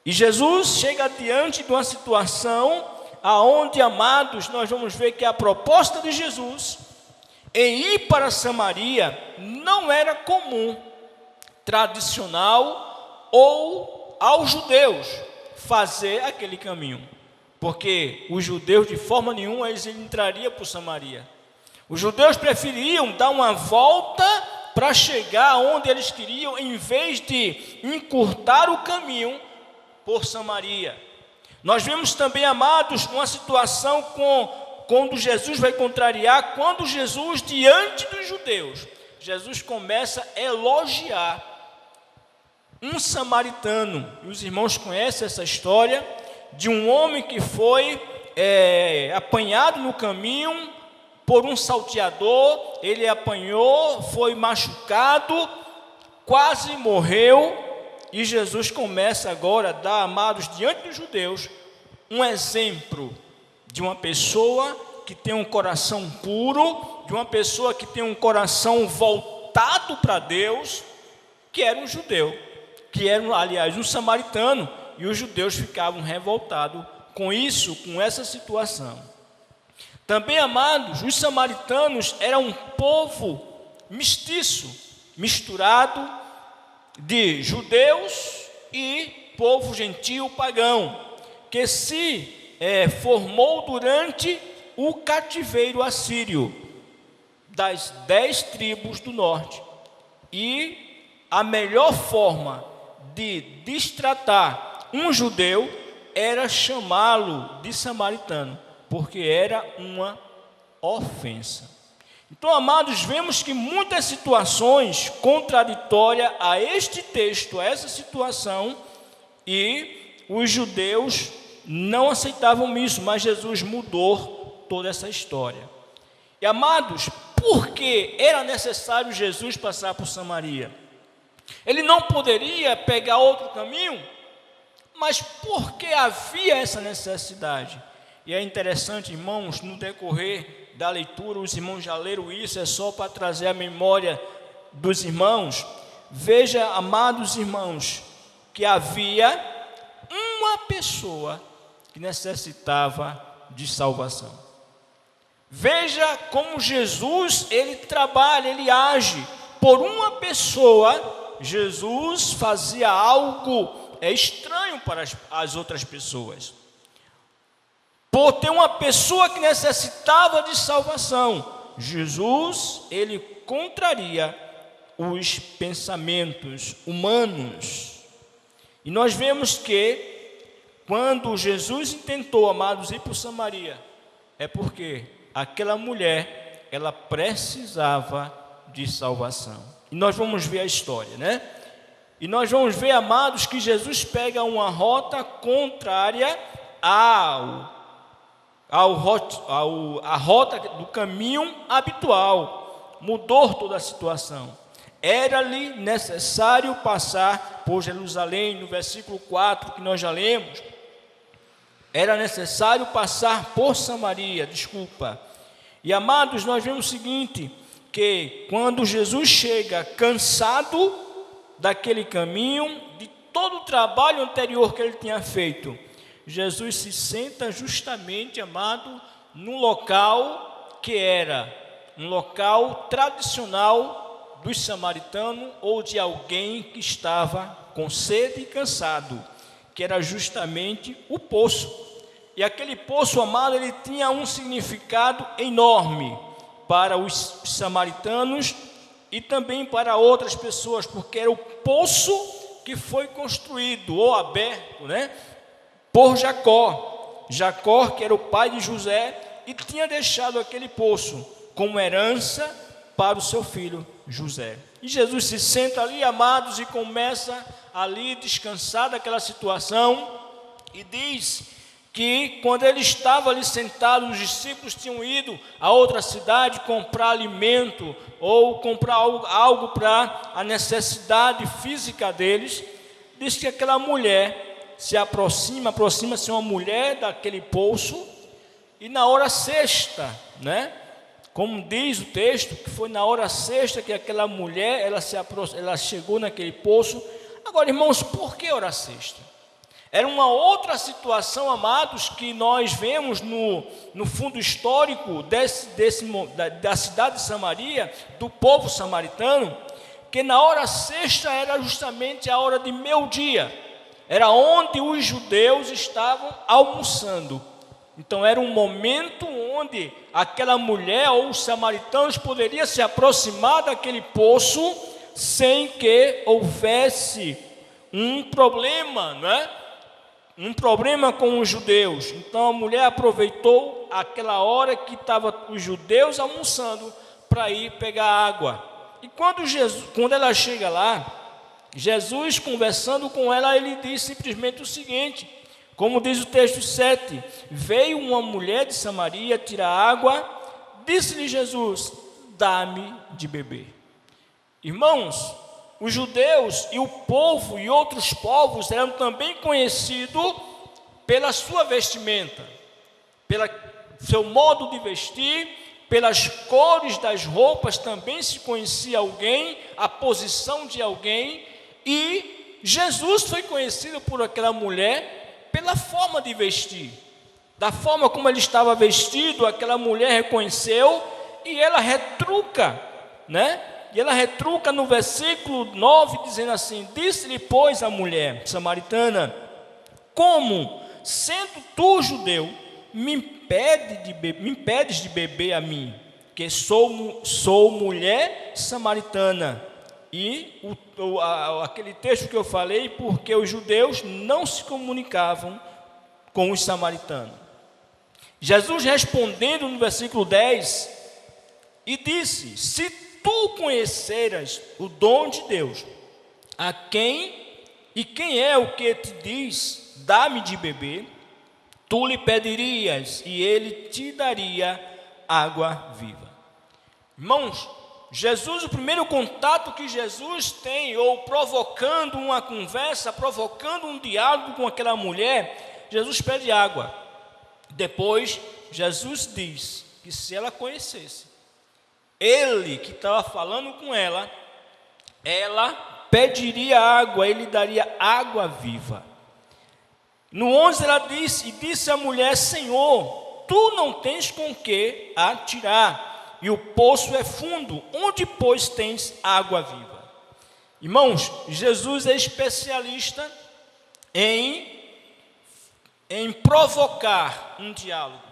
E Jesus chega diante de uma situação aonde, amados, nós vamos ver que a proposta de Jesus em ir para Samaria não era comum, tradicional ou aos judeus fazer aquele caminho, porque os judeus de forma nenhuma eles entrariam por Samaria. Os judeus preferiam dar uma volta para chegar onde eles queriam, em vez de encurtar o caminho por Samaria. Nós vemos também, amados, uma situação quando Jesus vai contrariar, quando Jesus, diante dos judeus, Jesus começa a elogiar um samaritano. E os irmãos conhecem essa história de um homem que foi apanhado no caminho por um salteador. Ele apanhou, foi machucado, quase morreu, e Jesus começa agora a dar, amados, diante dos judeus, um exemplo de uma pessoa que tem um coração puro, de uma pessoa que tem um coração voltado para Deus, que era um judeu, que era, aliás, um samaritano, e os judeus ficavam revoltados com isso, com essa situação. Também, amados, os samaritanos eram um povo mestiço, misturado de judeus e povo gentil pagão, que se formou durante o cativeiro assírio das 10 tribos do norte. E a melhor forma de destratar um judeu era chamá-lo de samaritano, porque era uma ofensa. Então, amados, vemos que muitas situações contraditórias a este texto, a essa situação, e os judeus não aceitavam isso, mas Jesus mudou toda essa história. E, amados, por que era necessário Jesus passar por Samaria? Ele não poderia pegar outro caminho, mas por que havia essa necessidade? E é interessante, irmãos, no decorrer da leitura, os irmãos já leram isso, é só para trazer a memória dos irmãos. Veja, amados irmãos, que havia uma pessoa que necessitava de salvação. Veja como Jesus, ele trabalha, ele age. Por uma pessoa, Jesus fazia algo estranho para as outras pessoas. Por ter uma pessoa que necessitava de salvação, Jesus, ele contraria os pensamentos humanos. E nós vemos que, quando Jesus intentou, amados, ir para Samaria, é porque aquela mulher, ela precisava de salvação. E nós vamos ver a história, né? E nós vamos ver, amados, que Jesus pega uma rota contrária à rota do caminho habitual. Mudou toda a situação. Era-lhe necessário passar por Jerusalém, no versículo 4 que nós já lemos. Era necessário passar por Samaria, E, amados, nós vemos o seguinte, que quando Jesus chega cansado daquele caminho, de todo o trabalho anterior que ele tinha feito, Jesus se senta justamente, amado, num local que era um local tradicional dos samaritanos ou de alguém que estava com sede e cansado, que era justamente o poço. E aquele poço, amado, ele tinha um significado enorme para os samaritanos e também para outras pessoas, porque era o poço que foi construído ou aberto, né, por Jacó. Jacó, que era o pai de José, e tinha deixado aquele poço como herança para o seu filho José. E Jesus se senta ali, amados, e começa ali descansar daquela situação, e diz que quando ele estava ali sentado, os discípulos tinham ido a outra cidade comprar alimento ou comprar algo para a necessidade física deles. Diz que aquela mulher se aproxima-se uma mulher daquele poço, e na hora sexta, né? Como diz o texto, que foi na hora sexta que aquela mulher, ela chegou naquele poço. Agora, irmãos, por que hora sexta? Era uma outra situação, amados, que nós vemos no fundo histórico da cidade de Samaria, do povo samaritano, que na hora sexta era justamente a hora de meio-dia, era onde os judeus estavam almoçando. Então era um momento onde aquela mulher ou os samaritanos poderiam se aproximar daquele poço sem que houvesse um problema, não é? Um problema com os judeus. Então a mulher aproveitou aquela hora que estavam os judeus almoçando para ir pegar água. E quando ela chega lá, Jesus, conversando com ela, ele diz simplesmente o seguinte, como diz o texto 7, veio uma mulher de Samaria tirar água, disse-lhe Jesus, dá-me de beber. Irmãos, os judeus e o povo e outros povos eram também conhecidos pela sua vestimenta, pelo seu modo de vestir pelas cores das roupas também se conhecia alguém, a posição de alguém, e Jesus foi conhecido por aquela mulher pela forma de vestir. Da forma como ele estava vestido, aquela mulher reconheceu e ela retruca, né? E ela retruca no versículo 9, dizendo assim: disse-lhe, pois, a mulher samaritana: como, sendo tu judeu, me impedes de beber a mim, que sou mulher samaritana? E aquele texto que eu falei, porque os judeus não se comunicavam com os samaritanos. Jesus respondendo no versículo 10, e disse: se tu conheceras o dom de Deus, quem é o que te diz, dá-me de beber, tu lhe pedirias e ele te daria água viva. Irmãos, Jesus, o primeiro contato que Jesus tem, ou provocando uma conversa, provocando um diálogo com aquela mulher, Jesus pede água. Depois, Jesus diz que se ela conhecesse ele que estava falando com ela, ela pediria água, ele daria água viva. No 11 ela disse a mulher: Senhor, tu não tens com que atirar, e o poço é fundo, onde pois tens água viva? Irmãos, Jesus é especialista em provocar um diálogo.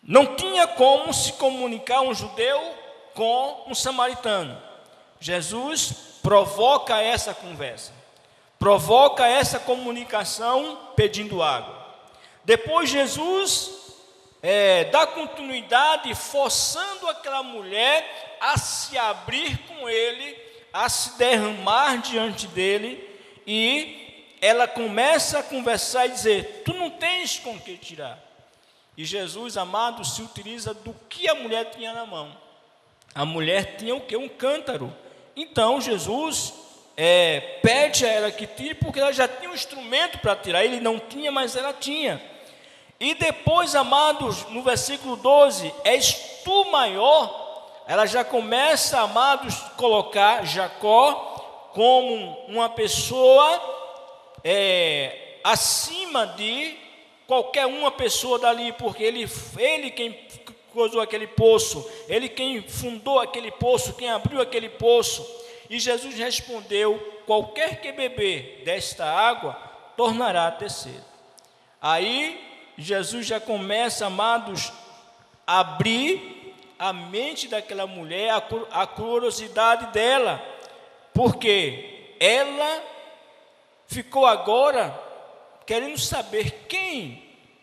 Não tinha como se comunicar um judeu com um samaritano. Jesus provoca essa conversa, provoca essa comunicação pedindo água. Depois Jesus dá continuidade, forçando aquela mulher a se abrir com ele, a se derramar diante dele, e ela começa a conversar e dizer: tu não tens com que tirar. E Jesus, amado, se utiliza do que a mulher tinha na mão. A mulher tinha o quê? Um cântaro. Então Jesus pede a ela que tire, porque ela já tinha um instrumento para tirar. Ele não tinha, mas ela tinha. E depois, amados, no versículo 12, és tu maior. Ela já começa, amados, colocar Jacó como uma pessoa acima de qualquer uma pessoa dali, porque ele quem causou aquele poço, ele quem fundou aquele poço, quem abriu aquele poço. E Jesus respondeu: qualquer que beber desta água tornará a ter sede. Aí Jesus já começa, amados, a abrir a mente daquela mulher, a curiosidade dela, porque ela ficou agora querendo saber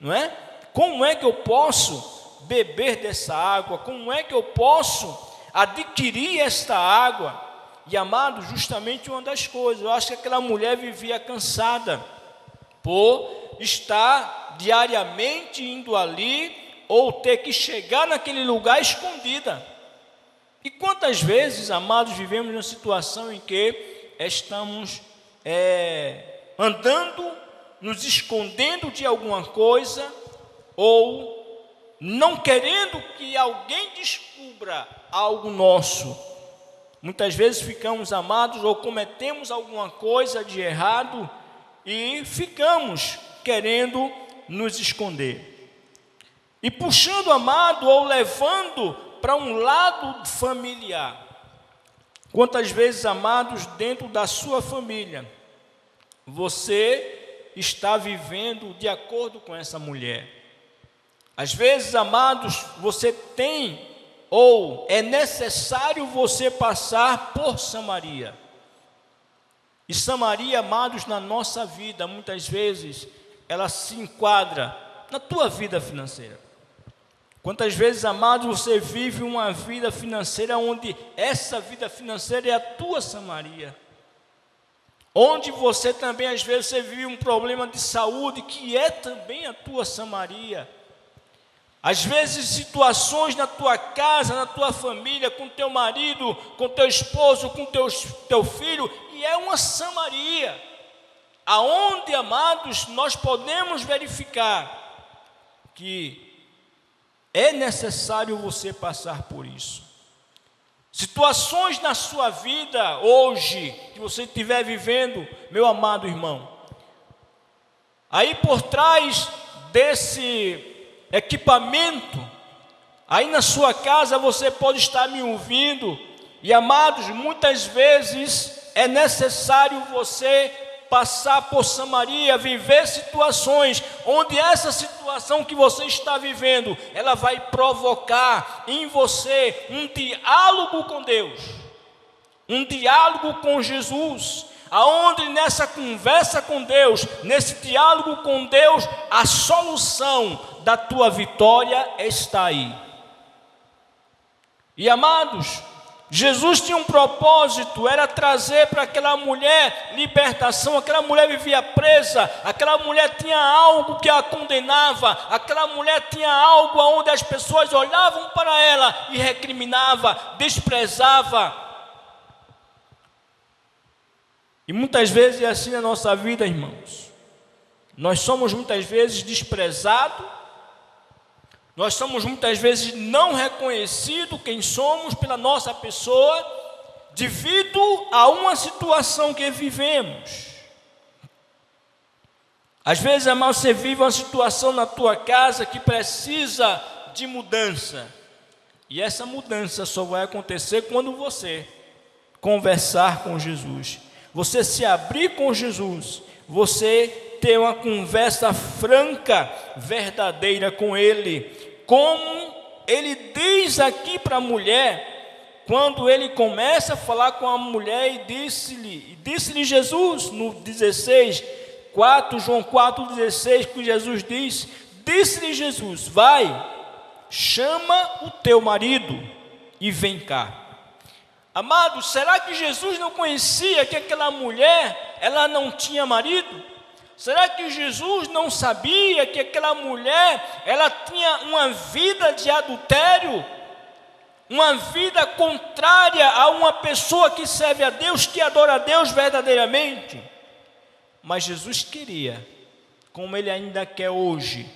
não é? Como é que eu posso beber dessa água? Como é que eu posso adquirir esta água? E, amado, justamente uma das coisas, eu acho que aquela mulher vivia cansada por estar diariamente indo ali, ou ter que chegar naquele lugar escondida. E quantas vezes, amados, vivemos numa situação em que estamos andando, nos escondendo de alguma coisa, ou não querendo que alguém descubra algo nosso. Muitas vezes ficamos, amados, ou cometemos alguma coisa de errado e ficamos querendo nos esconder. E puxando, amado, ou levando para um lado familiar. Quantas vezes, amados, dentro da sua família, você está vivendo de acordo com essa mulher? Às vezes, amados, você tem, ou é necessário você passar por Samaria. E Samaria, amados, na nossa vida, muitas vezes, ela se enquadra na tua vida financeira. Quantas vezes, amados, você vive uma vida financeira onde essa vida financeira é a tua Samaria? Onde você também, às vezes, você vive um problema de saúde que é também a tua Samaria. Às vezes, situações na tua casa, na tua família, com teu marido, com teu esposo, com teu filho, e é uma Samaria. Aonde, amados, nós podemos verificar que é necessário você passar por isso. Situações na sua vida hoje, que você estiver vivendo, meu amado irmão, aí por trás desse equipamento, aí na sua casa você pode estar me ouvindo, e amados, muitas vezes é necessário você passar por Samaria, viver situações onde essa situação que você está vivendo, ela vai provocar em você um diálogo com Deus, um diálogo com Jesus, aonde nessa conversa com Deus, nesse diálogo com Deus, a solução da tua vitória está aí. E amados, Jesus tinha um propósito, era trazer para aquela mulher libertação. Aquela mulher vivia presa, aquela mulher tinha algo que a condenava, aquela mulher tinha algo onde as pessoas olhavam para ela e recriminava, desprezava. E muitas vezes é assim na nossa vida, irmãos. Nós somos muitas vezes desprezados, nós somos muitas vezes não reconhecidos quem somos pela nossa pessoa, devido a uma situação que vivemos. Às vezes, irmão, você vive uma situação na tua casa que precisa de mudança. E essa mudança só vai acontecer quando você conversar com Jesus. Você se abrir com Jesus, você ter uma conversa franca, verdadeira com Ele. Como Ele diz aqui para a mulher, quando Ele começa a falar com a mulher e disse-lhe Jesus, no 16, 4, João 4,16, que Jesus disse-lhe Jesus, vai, chama o teu marido e vem cá. Amados, será que Jesus não conhecia que aquela mulher, ela não tinha marido? Será que Jesus não sabia que aquela mulher, ela tinha uma vida de adultério? Uma vida contrária a uma pessoa que serve a Deus, que adora a Deus verdadeiramente? Mas Jesus queria, como Ele ainda quer hoje,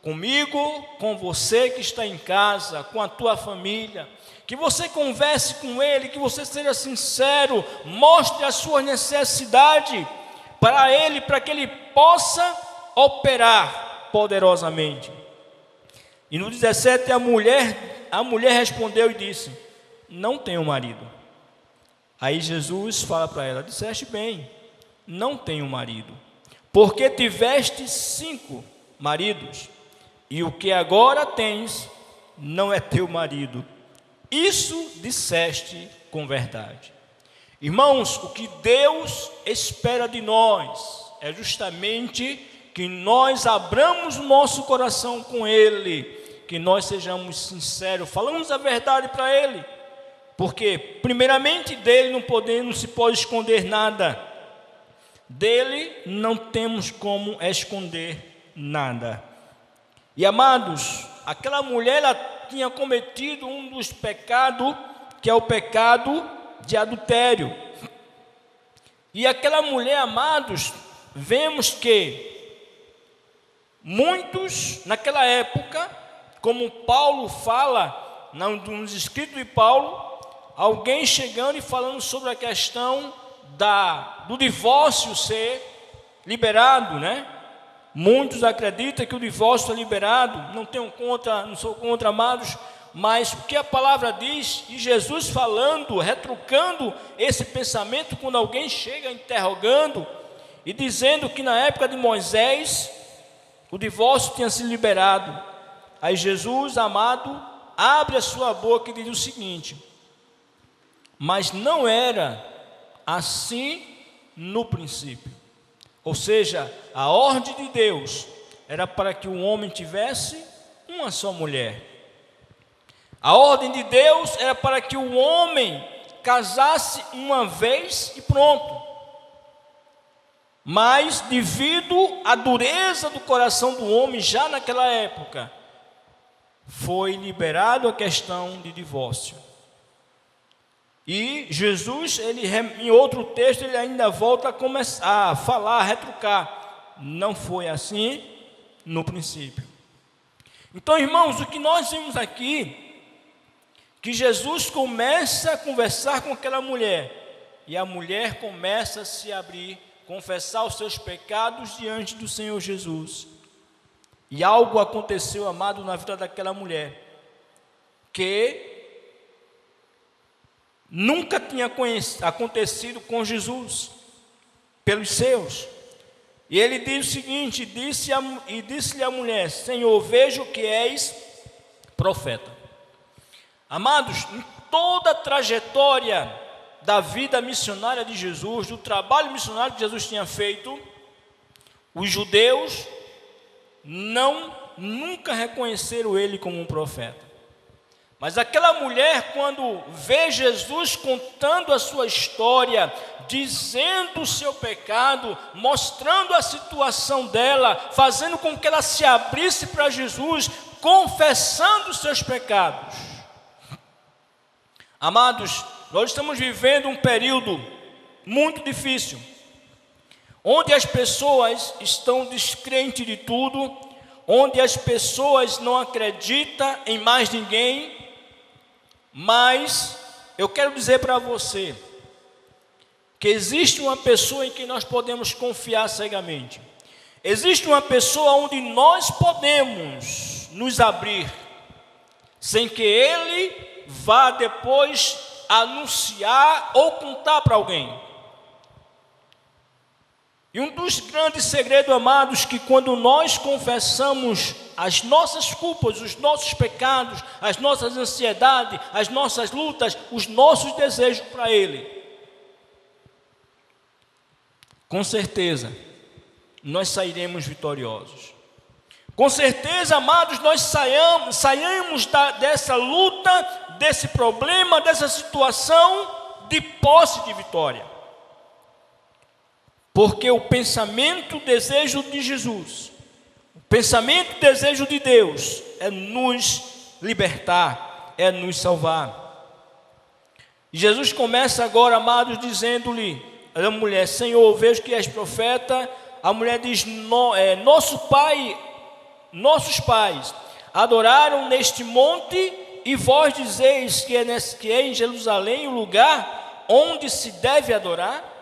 comigo, com você que está em casa, com a tua família, que você converse com Ele, que você seja sincero, mostre a sua necessidade para Ele, para que Ele possa operar poderosamente. E no 17 a mulher respondeu e disse, não tenho marido. Aí Jesus fala para ela, disseste bem, não tenho marido, porque tiveste 5 maridos, e o que agora tens não é teu marido. Isso disseste com verdade. Irmãos, o que Deus espera de nós é justamente que nós abramos o nosso coração com Ele, que nós sejamos sinceros, falamos a verdade para Ele, porque primeiramente dele não se pode esconder nada, dele não temos como esconder nada. E amados, aquela mulher, ela tinha cometido um dos pecados, que é o pecado de adultério. E aquela mulher, amados, vemos que muitos naquela época, como Paulo fala nos escritos de Paulo, alguém chegando e falando sobre a questão do divórcio ser liberado, né? Muitos acreditam que o divórcio é liberado, não sou contra, amados, mas o que a palavra diz, e Jesus falando, retrucando esse pensamento, quando alguém chega interrogando e dizendo que na época de Moisés o divórcio tinha sido liberado. Aí Jesus, amado, abre a sua boca e diz o seguinte, mas não era assim no princípio. Ou seja, a ordem de Deus era para que o homem tivesse uma só mulher. A ordem de Deus era para que o homem casasse uma vez e pronto. Mas devido à dureza do coração do homem já naquela época, foi liberado a questão de divórcio. E Jesus, em outro texto, ele ainda volta a começar a falar, a retrucar. Não foi assim no princípio. Então, irmãos, o que nós vimos aqui, que Jesus começa a conversar com aquela mulher, e a mulher começa a se abrir, confessar os seus pecados diante do Senhor Jesus. E algo aconteceu, amado, na vida daquela mulher, que nunca tinha acontecido com Jesus, pelos seus. E ele diz o seguinte, disse-lhe a mulher: Senhor, vejo que és profeta. Amados, em toda a trajetória da vida missionária de Jesus, do trabalho missionário que Jesus tinha feito, os judeus nunca reconheceram ele como um profeta. Mas aquela mulher, quando vê Jesus contando a sua história, dizendo o seu pecado, mostrando a situação dela, fazendo com que ela se abrisse para Jesus, confessando os seus pecados. Amados, nós estamos vivendo um período muito difícil, onde as pessoas estão descrentes de tudo, onde as pessoas não acreditam em mais ninguém. Mas eu quero dizer para você que existe uma pessoa em que nós podemos confiar cegamente. Existe uma pessoa onde nós podemos nos abrir, sem que ele vá depois anunciar ou contar para alguém. E um dos grandes segredos, amados, que quando nós confessamos as nossas culpas, os nossos pecados, as nossas ansiedades, as nossas lutas, os nossos desejos para Ele, com certeza, nós sairemos vitoriosos. Com certeza, amados, nós saímos dessa luta, desse problema, dessa situação, de posse de vitória. Porque o pensamento, o desejo de Jesus, o pensamento, o desejo de Deus é nos libertar, é nos salvar. E Jesus começa agora, amados, dizendo-lhe a mulher: Senhor, vejo que és profeta. A mulher diz: nossos pais adoraram neste monte, e vós dizeis que é em Jerusalém o lugar onde se deve adorar?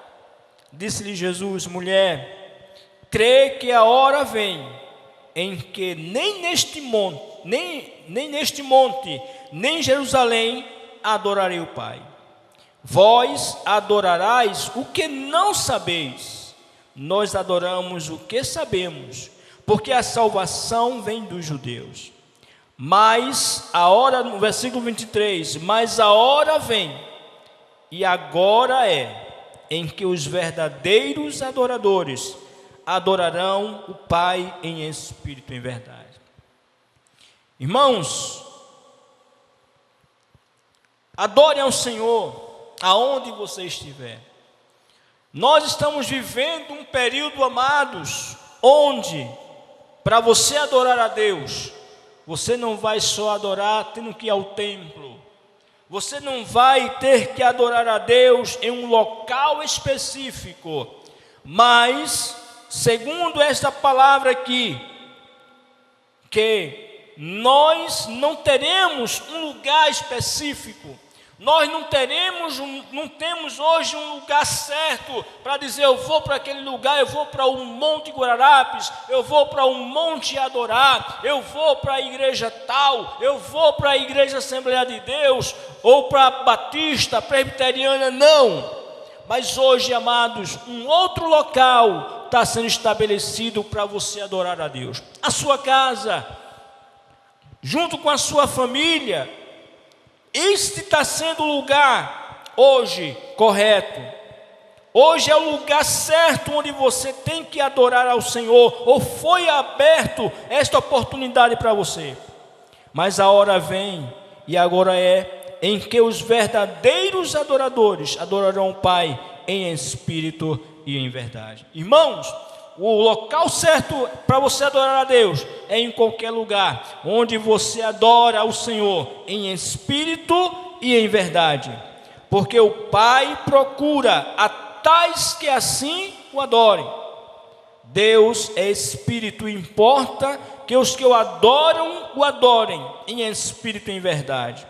Disse-lhe Jesus: mulher, crê que a hora vem em que nem neste monte, nem em Jerusalém adorarei o Pai. Vós adorarás o que não sabeis, nós adoramos o que sabemos, porque a salvação vem dos judeus. Mas a hora, no versículo 23, mas a hora vem, e agora é, em que os verdadeiros adoradores adorarão o Pai em espírito e em verdade. Irmãos, adorem ao Senhor aonde você estiver. Nós estamos vivendo um período, amados, onde para você adorar a Deus, você não vai só adorar tendo que ir ao templo. Você não vai ter que adorar a Deus em um local específico, mas, segundo esta palavra aqui, que nós não teremos um lugar específico, nós não temos hoje um lugar certo para dizer: eu vou para aquele lugar, eu vou para o Monte Guararapes, eu vou para um monte adorar, eu vou para a igreja tal, eu vou para a igreja Assembleia de Deus, ou para a Batista, Presbiteriana, não. Mas hoje, amados, um outro local está sendo estabelecido para você adorar a Deus. A sua casa, junto com a sua família. Este está sendo o lugar hoje correto. Hoje é o lugar certo onde você tem que adorar ao Senhor, ou foi aberto esta oportunidade para você. Mas a hora vem, e agora é, em que os verdadeiros adoradores adorarão o Pai em espírito e em verdade. Irmãos, o local certo para você adorar a Deus é em qualquer lugar onde você adora ao Senhor em espírito e em verdade, porque o Pai procura a tais que assim o adorem. Deus é espírito, importa que os que o adoram, o adorem em espírito e em verdade.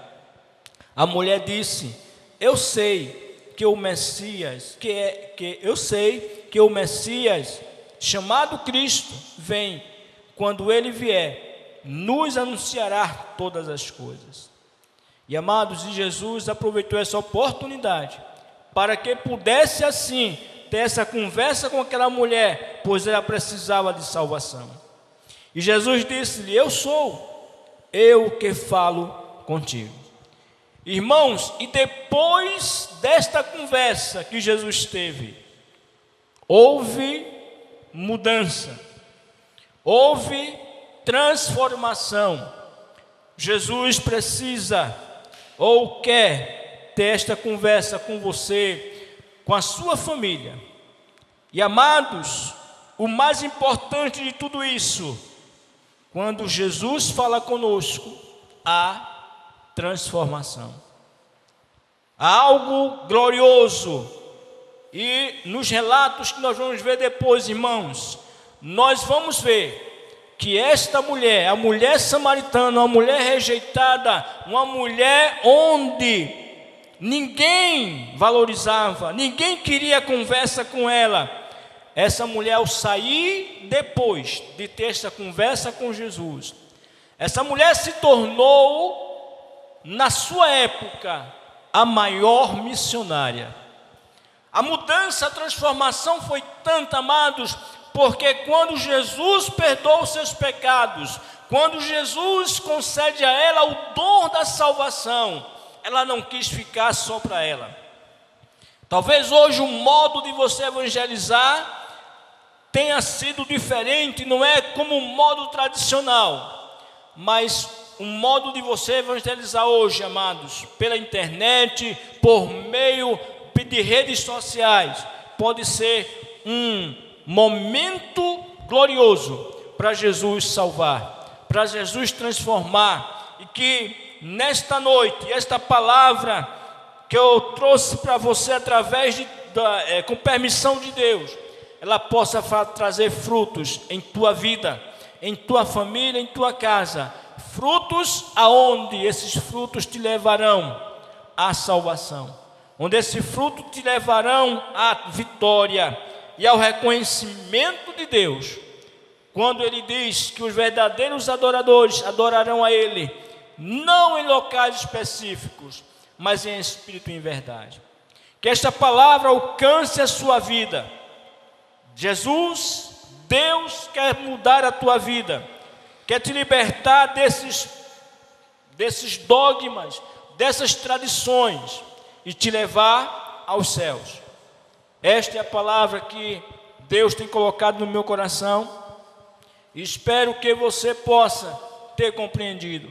A mulher disse: eu sei que o Messias, chamado Cristo, vem. Quando ele vier, nos anunciará todas as coisas. E amados, Jesus aproveitou essa oportunidade para que pudesse assim ter essa conversa com aquela mulher, pois ela precisava de salvação. E Jesus disse-lhe: eu sou eu que falo contigo. Irmãos, e depois desta conversa que Jesus teve, houve mudança, houve transformação. Jesus precisa ou quer ter esta conversa com você, com a sua família. E amados, o mais importante de tudo isso, quando Jesus fala conosco, há transformação. Há algo glorioso. E nos relatos que nós vamos ver depois, irmãos, nós vamos ver que esta mulher, a mulher samaritana, uma mulher rejeitada, uma mulher onde ninguém valorizava, ninguém queria conversa com ela. Essa mulher, ao sair depois de ter esta conversa com Jesus, essa mulher se tornou, na sua época, a maior missionária. A mudança, a transformação foi tanta, amados, porque quando Jesus perdoa os seus pecados, quando Jesus concede a ela o dom da salvação, ela não quis ficar só para ela. Talvez hoje o modo de você evangelizar tenha sido diferente, não é como o modo tradicional, mas o modo de você evangelizar hoje, amados, pela internet, por meio de redes sociais, pode ser um momento glorioso para Jesus salvar, para Jesus transformar. E que nesta noite, esta palavra que eu trouxe para você através com permissão de Deus, ela possa trazer frutos em tua vida, em tua família, em tua casa. Frutos aonde esses frutos te levarão à salvação, onde esse fruto te levarão à vitória e ao reconhecimento de Deus, quando Ele diz que os verdadeiros adoradores adorarão a Ele, não em locais específicos, mas em espírito e em verdade. Que esta palavra alcance a sua vida. Jesus, Deus quer mudar a tua vida, quer te libertar desses dogmas, dessas tradições, e te levar aos céus. Esta é a palavra que Deus tem colocado no meu coração, e espero que você possa ter compreendido,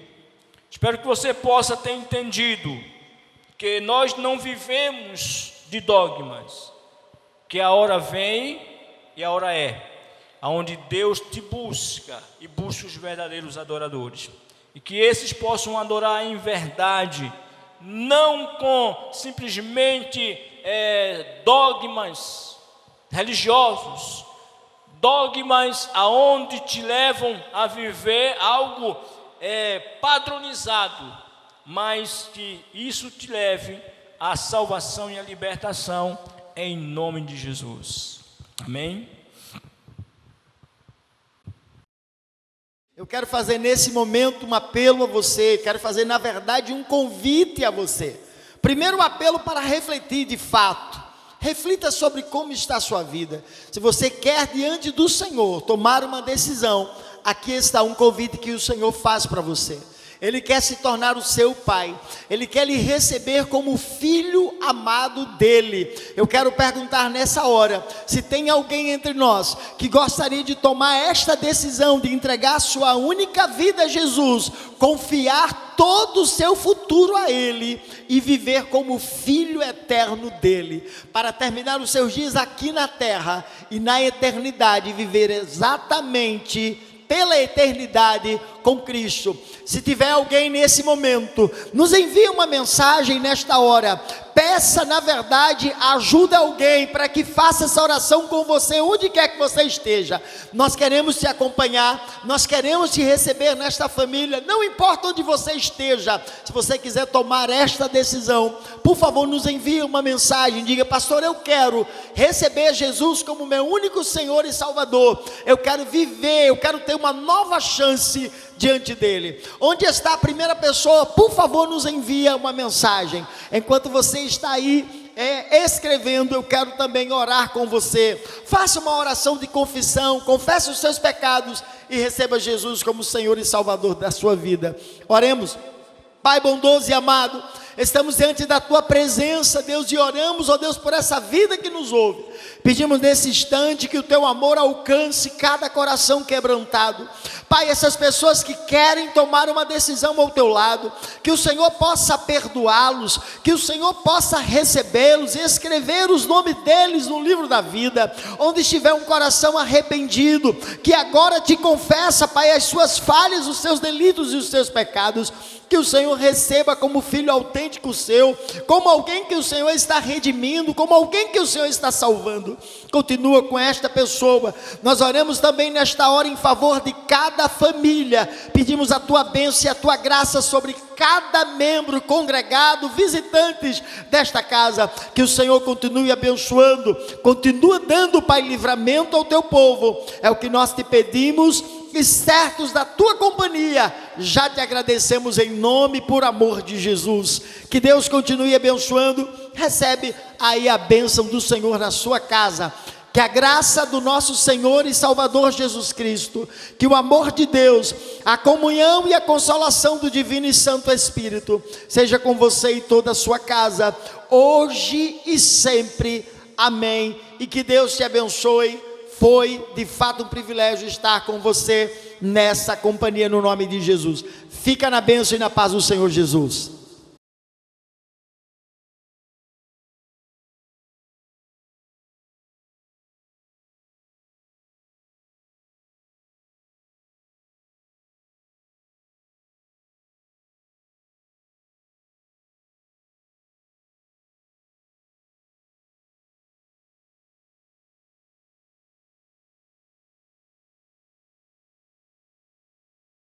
espero que você possa ter entendido, que nós não vivemos de dogmas, que a hora vem e a hora é, aonde Deus te busca e busca os verdadeiros adoradores, e que esses possam adorar em verdade, não com simplesmente dogmas religiosos, dogmas aonde te levam a viver algo padronizado, mas que isso te leve à salvação e à libertação em nome de Jesus. Amém? Eu quero fazer nesse momento um apelo a você, quero fazer na verdade um convite a você. Primeiro, um apelo para refletir de fato. Reflita sobre como está a sua vida. Se você quer diante do Senhor tomar uma decisão, aqui está um convite que o Senhor faz para você. Ele quer se tornar o seu pai, Ele quer lhe receber como filho amado dEle. Eu quero perguntar nessa hora, se tem alguém entre nós que gostaria de tomar esta decisão, de entregar sua única vida a Jesus, confiar todo o seu futuro a Ele e viver como filho eterno dEle, para terminar os seus dias aqui na terra e na eternidade viver exatamente pela eternidade com Cristo. Se tiver alguém nesse momento, nos envie uma mensagem nesta hora, Peça, na verdade, ajuda alguém para que faça essa oração com você, onde quer que você esteja. Nós queremos te acompanhar, nós queremos te receber nesta família, não importa onde você esteja. Se você quiser tomar esta decisão, por favor, nos envie uma mensagem, diga: pastor, eu quero receber Jesus como meu único Senhor e Salvador, eu quero viver, eu quero ter uma nova chance diante dele. Onde está a primeira pessoa? Por favor, nos envia uma mensagem. Enquanto você está aí escrevendo, eu quero também orar com você. Faça uma oração de confissão, confesse os seus pecados e receba Jesus como Senhor e Salvador da sua vida. Oremos. Pai bondoso e amado, estamos diante da Tua presença, Deus, e oramos, ó Deus, por essa vida que nos ouve. Pedimos nesse instante que o Teu amor alcance cada coração quebrantado. Pai, essas pessoas que querem tomar uma decisão ao Teu lado, que o Senhor possa perdoá-los, que o Senhor possa recebê-los e escrever os nomes deles no livro da vida. Onde estiver um coração arrependido, que agora te confessa, Pai, as suas falhas, os seus delitos e os seus pecados, que o Senhor receba como filho autêntico seu, como alguém que o Senhor está redimindo, como alguém que o Senhor está salvando. Continua com esta pessoa. Nós oramos também nesta hora em favor de cada família, pedimos a tua bênção e a tua graça sobre cada membro congregado, visitantes desta casa, que o Senhor continue abençoando, continua dando, Pai, livramento ao teu povo. É o que nós te pedimos, e certos da tua companhia, já te agradecemos em nome e por amor de Jesus. Que Deus continue abençoando. Recebe aí a bênção do Senhor na sua casa. Que a graça do nosso Senhor e Salvador Jesus Cristo, que o amor de Deus, a comunhão e a consolação do Divino e Santo Espírito seja com você e toda a sua casa, hoje e sempre. Amém. E que Deus te abençoe. Foi de fato um privilégio estar com você nessa companhia no nome de Jesus. Fica na bênção e na paz do Senhor Jesus.